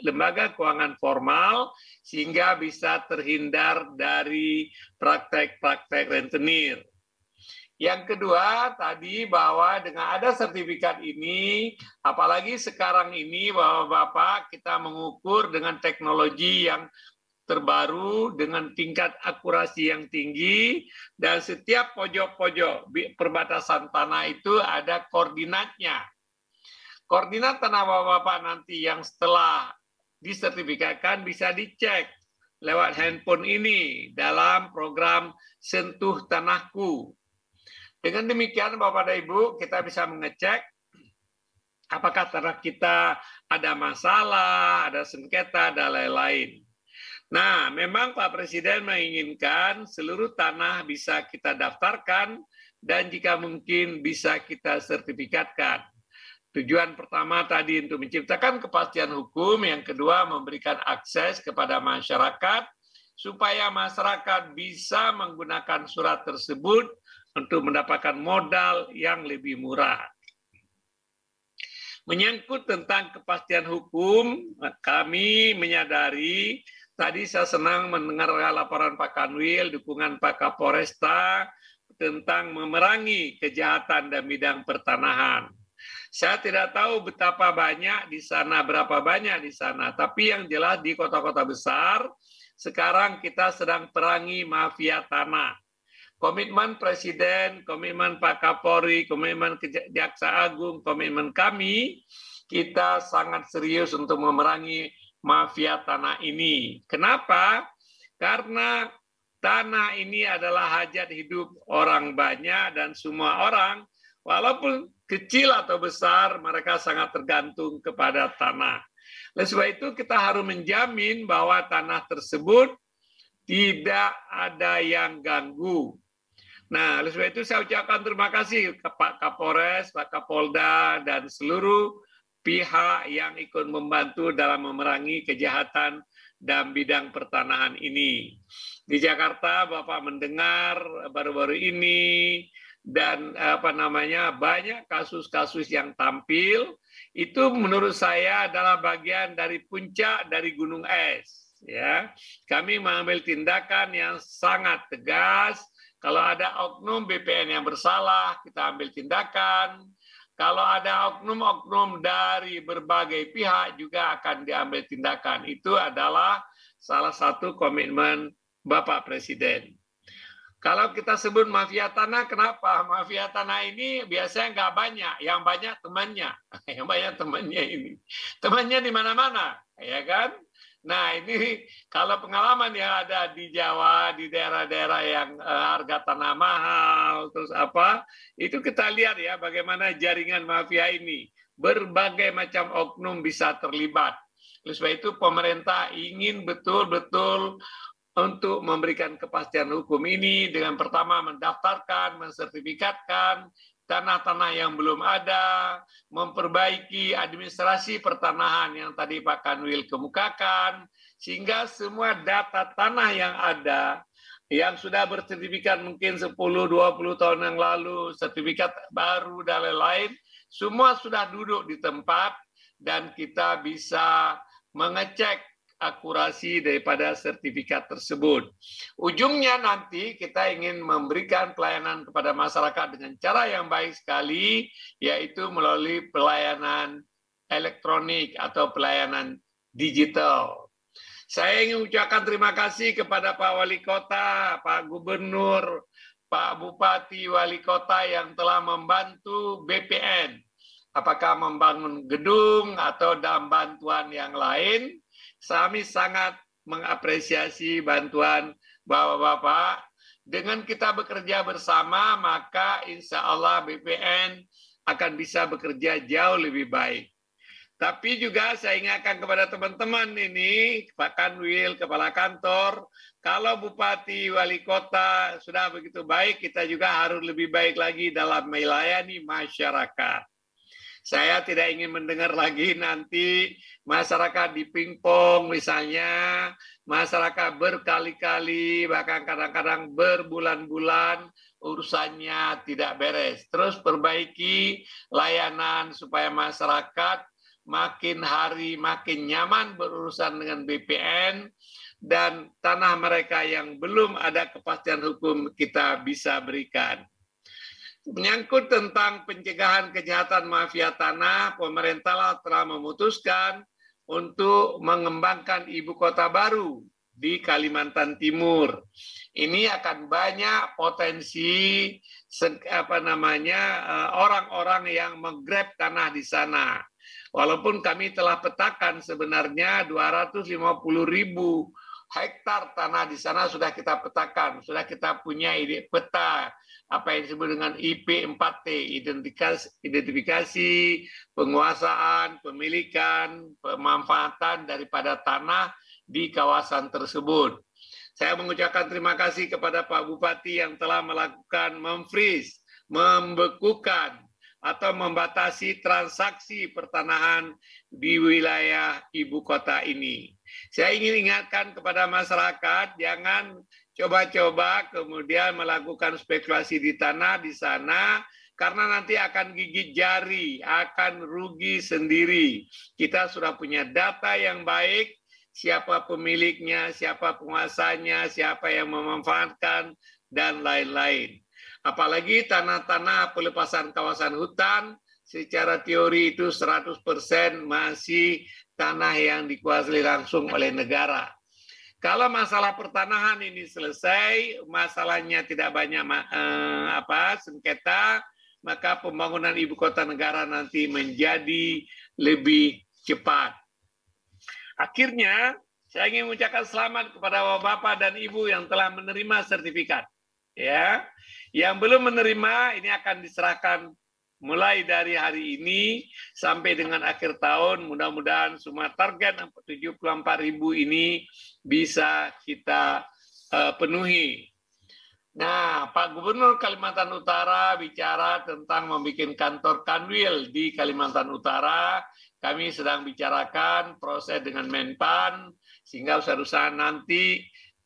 lembaga keuangan formal sehingga bisa terhindar dari praktek-praktek rentenir. Yang kedua tadi bahwa dengan ada sertifikat ini, apalagi sekarang ini Bapak-bapak kita mengukur dengan teknologi yang terbaru dengan tingkat akurasi yang tinggi dan setiap pojok-pojok perbatasan tanah itu ada koordinatnya. Koordinat tanah Bapak-bapak nanti yang setelah disertifikatkan bisa dicek lewat handphone ini dalam program Sentuh Tanahku. Dengan demikian Bapak dan Ibu kita bisa mengecek apakah tanah kita ada masalah, ada sengketa, dan lain-lain. Nah, memang Pak Presiden menginginkan seluruh tanah bisa kita daftarkan dan jika mungkin bisa kita sertifikatkan. Tujuan pertama tadi untuk menciptakan kepastian hukum, yang kedua memberikan akses kepada masyarakat supaya masyarakat bisa menggunakan surat tersebut untuk mendapatkan modal yang lebih murah. Menyangkut tentang kepastian hukum, kami menyadari, tadi saya senang mendengar laporan Pak Kanwil, dukungan Pak Kapolresta tentang memerangi kejahatan dalam bidang pertanahan. Saya tidak tahu betapa banyak di sana, berapa banyak di sana, tapi yang jelas di kota-kota besar, sekarang kita sedang perangi mafia tanah. Komitmen Presiden, komitmen Pak Kapolri, komitmen Jaksa Agung, komitmen kami, kita sangat serius untuk memerangi mafia tanah ini. Kenapa? Karena tanah ini adalah hajat hidup orang banyak dan semua orang, walaupun kecil atau besar, mereka sangat tergantung kepada tanah. Oleh sebab itu kita harus menjamin bahwa tanah tersebut tidak ada yang ganggu. Nah, oleh sebab itu saya ucapkan terima kasih ke Pak Kapolres, Pak Kapolda, dan seluruh pihak yang ikut membantu dalam memerangi kejahatan dalam bidang pertanahan ini. Di Jakarta, Bapak mendengar baru-baru ini, dan banyak kasus-kasus yang tampil, itu menurut saya adalah bagian dari puncak dari gunung es. Ya, kami mengambil tindakan yang sangat tegas. Kalau ada oknum BPN yang bersalah, kita ambil tindakan. Kalau ada oknum-oknum dari berbagai pihak juga akan diambil tindakan. Itu adalah salah satu komitmen Bapak Presiden. Kalau kita sebut mafia tanah, kenapa? Mafia tanah ini biasanya nggak banyak, yang banyak temannya. Yang banyak temannya ini. Temannya di mana-mana, ya kan? Nah, ini kalau pengalaman yang ada di Jawa, di daerah-daerah yang harga tanah mahal, terus itu kita lihat ya bagaimana jaringan mafia ini. Berbagai macam oknum bisa terlibat. Oleh sebab itu pemerintah ingin betul-betul untuk memberikan kepastian hukum ini dengan pertama mendaftarkan, mensertifikatkan tanah-tanah yang belum ada, memperbaiki administrasi pertanahan yang tadi Pak Kanwil kemukakan, sehingga semua data tanah yang ada, yang sudah bersertifikat mungkin 10-20 tahun yang lalu, sertifikat baru dan lain-lain, semua sudah duduk di tempat dan kita bisa mengecek akurasi daripada sertifikat tersebut. Ujungnya nanti kita ingin memberikan pelayanan kepada masyarakat dengan cara yang baik sekali, yaitu melalui pelayanan elektronik atau pelayanan digital. Saya ingin ucapkan terima kasih kepada Pak Wali Kota, Pak Gubernur, Pak Bupati, Wali Kota yang telah membantu BPN, apakah membangun gedung atau dalam bantuan yang lain. Kami sangat mengapresiasi bantuan Bapak-Bapak. Dengan kita bekerja bersama, maka insya Allah BPN akan bisa bekerja jauh lebih baik. Tapi juga saya ingatkan kepada teman-teman ini, Pak Kanwil, Kepala Kantor, kalau Bupati, Wali Kota sudah begitu baik, kita juga harus lebih baik lagi dalam melayani masyarakat. Saya tidak ingin mendengar lagi nanti masyarakat di pingpong misalnya, masyarakat berkali-kali, bahkan kadang-kadang berbulan-bulan urusannya tidak beres. Terus perbaiki layanan supaya masyarakat makin hari makin nyaman berurusan dengan BPN, dan tanah mereka yang belum ada kepastian hukum kita bisa berikan. Menyangkut tentang pencegahan kejahatan mafia tanah, pemerintah telah memutuskan untuk mengembangkan ibu kota baru di Kalimantan Timur. Ini akan banyak potensi orang-orang yang menggrab tanah di sana. Walaupun kami telah petakan sebenarnya 250.000 hektar tanah di sana sudah kita petakan, sudah kita punya ide peta apa yang disebut dengan IP4T, identifikasi, penguasaan, pemilikan, pemanfaatan daripada tanah di kawasan tersebut. Saya mengucapkan terima kasih kepada Pak Bupati yang telah melakukan memfreeze membekukan atau membatasi transaksi pertanahan di wilayah ibu kota ini. Saya ingin ingatkan kepada masyarakat, jangan coba-coba kemudian melakukan spekulasi di tanah di sana, karena nanti akan gigit jari, akan rugi sendiri. Kita sudah punya data yang baik, siapa pemiliknya, siapa penguasanya, siapa yang memanfaatkan, dan lain-lain. Apalagi tanah-tanah pelepasan kawasan hutan, secara teori itu 100% masih tanah yang dikuasai langsung oleh negara. Kalau masalah pertanahan ini selesai, masalahnya tidak banyak sengketa, maka pembangunan ibu kota negara nanti menjadi lebih cepat. Akhirnya, saya ingin mengucapkan selamat kepada Bapak dan Ibu yang telah menerima sertifikat. Ya, yang belum menerima ini akan diserahkan mulai dari hari ini sampai dengan akhir tahun. Mudah-mudahan semua target 74.000 ini bisa kita penuhi. Nah, Pak Gubernur Kalimantan Utara bicara tentang membuat kantor Kanwil di Kalimantan Utara. Kami sedang bicarakan proses dengan Menpan, sehingga usaha-usaha nanti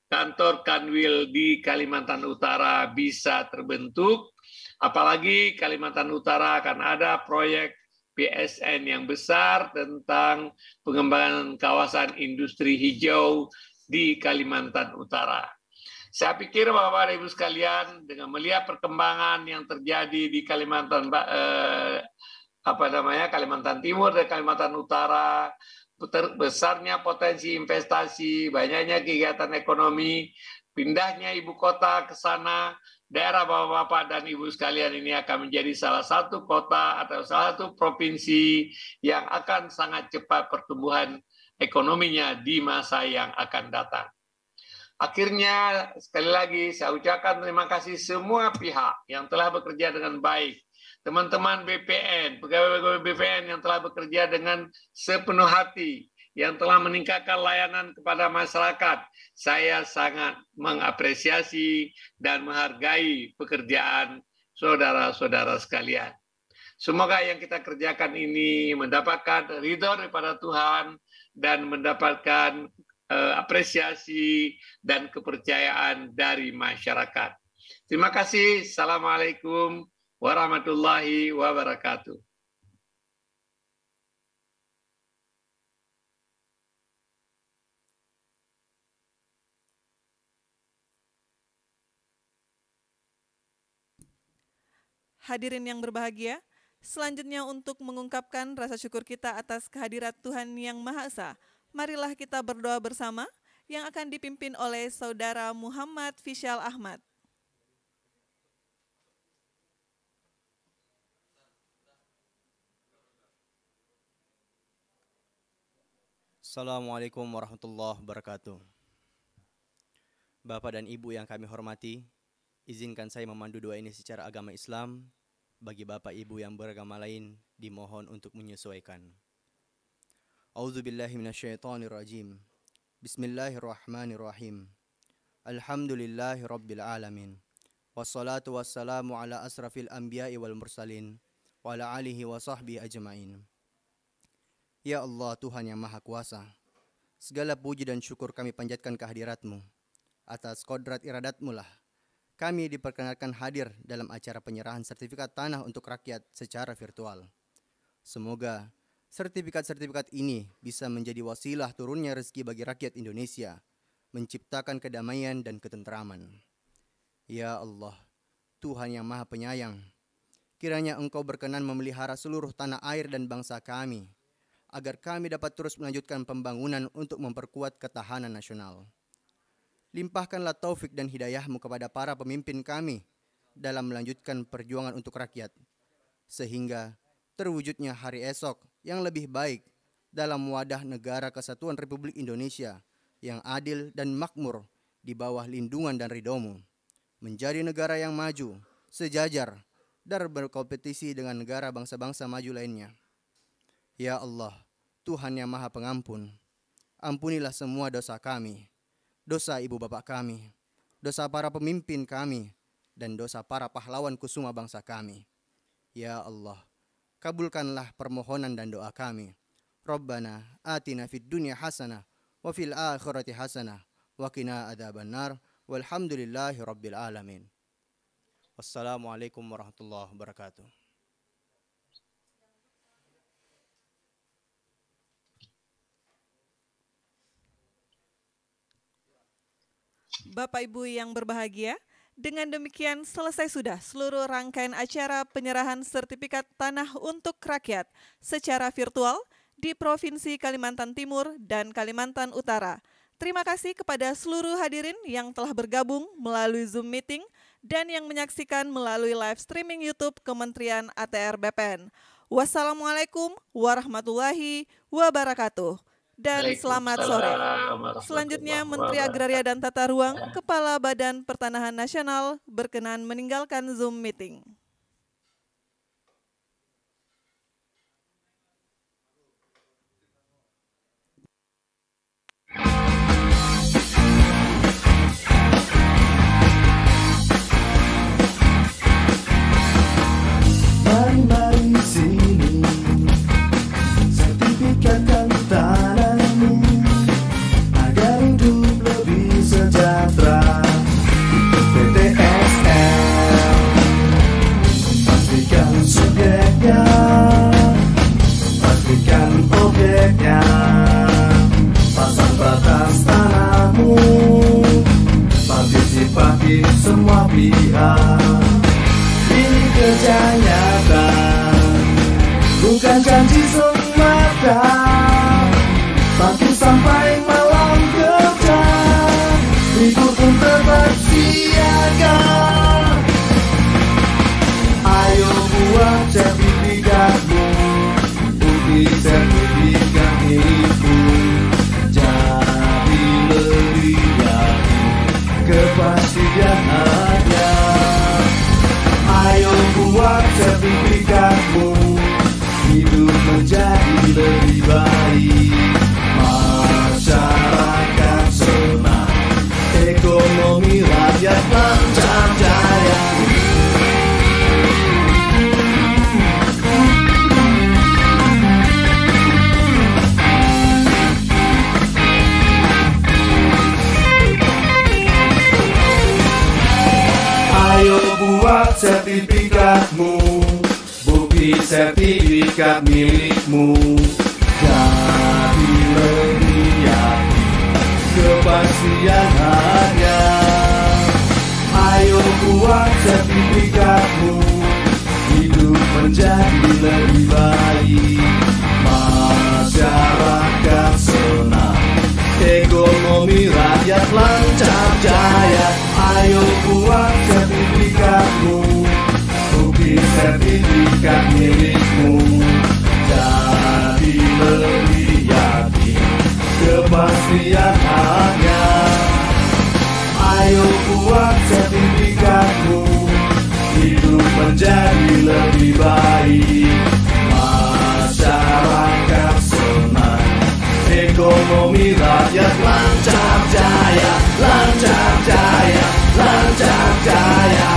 kantor Kanwil di Kalimantan Utara bisa terbentuk. Apalagi Kalimantan Utara akan ada proyek PSN yang besar tentang pengembangan kawasan industri hijau di Kalimantan Utara. Saya pikir Bapak dan Ibu sekalian, dengan melihat perkembangan yang terjadi di Kalimantan Timur dan Kalimantan Utara, besarnya potensi investasi, banyaknya kegiatan ekonomi, pindahnya ibu kota ke sana, daerah Bapak dan Ibu sekalian ini akan menjadi salah satu kota atau salah satu provinsi yang akan sangat cepat pertumbuhan ekonominya di masa yang akan datang. Akhirnya, sekali lagi saya ucapkan terima kasih semua pihak yang telah bekerja dengan baik. Teman-teman BPN, pegawai-pegawai BPN yang telah bekerja dengan sepenuh hati, yang telah meningkatkan layanan kepada masyarakat. Saya sangat mengapresiasi dan menghargai pekerjaan saudara-saudara sekalian. Semoga yang kita kerjakan ini mendapatkan ridho daripada Tuhan dan mendapatkan apresiasi dan kepercayaan dari masyarakat. Terima kasih. Assalamualaikum warahmatullahi wabarakatuh.
Hadirin yang berbahagia, selanjutnya untuk mengungkapkan rasa syukur kita atas kehadirat Tuhan Yang Maha Esa, marilah kita berdoa bersama yang akan dipimpin oleh Saudara Muhammad Fishal Ahmad.
Assalamualaikum warahmatullahi wabarakatuh. Bapak dan Ibu yang kami hormati, izinkan saya memandu doa ini secara agama Islam. Bagi Bapak Ibu yang beragama lain, dimohon untuk menyesuaikan. A'udzubillahi minasyaitonirrajim. Bismillahirrahmanirrahim. Alhamdulillahi rabbil alamin. Wassalatu wassalamu ala asrafil anbiya'i wal mursalin wa ala alihi wa sahbihi ajma'in. Ya Allah, Tuhan yang Maha Kuasa, segala puji dan syukur kami panjatkan kehadirat-Mu. Atas kodrat iradat-Mu lah kami diperkenalkan hadir dalam acara penyerahan sertifikat tanah untuk rakyat secara virtual. Semoga sertifikat-sertifikat ini bisa menjadi wasilah turunnya rezeki bagi rakyat Indonesia, menciptakan kedamaian dan ketentraman. Ya Allah, Tuhan yang Maha Penyayang, kiranya Engkau berkenan memelihara seluruh tanah air dan bangsa kami, agar kami dapat terus melanjutkan pembangunan untuk memperkuat ketahanan nasional. Limpahkanlah taufik dan hidayah-Mu kepada para pemimpin kami dalam melanjutkan perjuangan untuk rakyat, sehingga terwujudnya hari esok yang lebih baik dalam wadah negara kesatuan Republik Indonesia yang adil dan makmur di bawah lindungan dan ridho-Mu, menjadi negara yang maju, sejajar, dan berkompetisi dengan negara bangsa-bangsa maju lainnya. Ya Allah, Tuhan yang Maha Pengampun, ampunilah semua dosa kami, dosa ibu bapak kami, dosa para pemimpin kami, dan dosa para pahlawan kusuma bangsa kami. Ya Allah, kabulkanlah permohonan dan doa kami. Rabbana atina fid dunya hasanah wa fil akhirati hasanah wa qina adzabannar. Walhamdulillahi rabbil alamin. Wassalamualaikum warahmatullahi wabarakatuh.
Bapak Ibu yang berbahagia, dengan demikian selesai sudah seluruh rangkaian acara penyerahan sertifikat tanah untuk rakyat secara virtual di Provinsi Kalimantan Timur dan Kalimantan Utara. Terima kasih kepada seluruh hadirin yang telah bergabung melalui Zoom meeting dan yang menyaksikan melalui live streaming YouTube Kementerian ATR BPN. Wassalamualaikum warahmatullahi wabarakatuh. Dan selamat sore. Selanjutnya Menteri Agraria dan Tata Ruang, Kepala Badan Pertanahan Nasional berkenan meninggalkan Zoom meeting.
Mari sini, sertifikatkan tanahmu agar hidup lebih sejahtera. PTSL, pastikan subjeknya, pastikan objeknya, pasang batas tanahmu, partisipasi semua pihak. Ini kerja nyata, bukan janji semata. Pagi sampai malam kerja, libur pun tetap siaga. Ayo buat sertifikatmu, bukti sertifikat milikmu. Jadi lebih yakin, kepastian ada. Ayo buat sertifikatmu, hidup menjadi lebih baik. Masyarakat senang, ekonomi rakyat lancar jaya. Ayo buat sertifikatmu, bukti sertifikat milikmu. Jadi lebih yakin, kepastian ada. Ayo buat sertifikatmu, hidup menjadi lebih baik. Masyarakat senang, ekonomi rakyat lancar jaya. Ayo buat sertifikatmu, bukti sertifikat milikmu. Jadi lebih yakin, kepastian ada. Ayo buat sertifikatmu, hidup menjadi lebih baik. Masyarakat senang, ekonomi rakyat lancar jaya, lancar jaya, lancar jaya.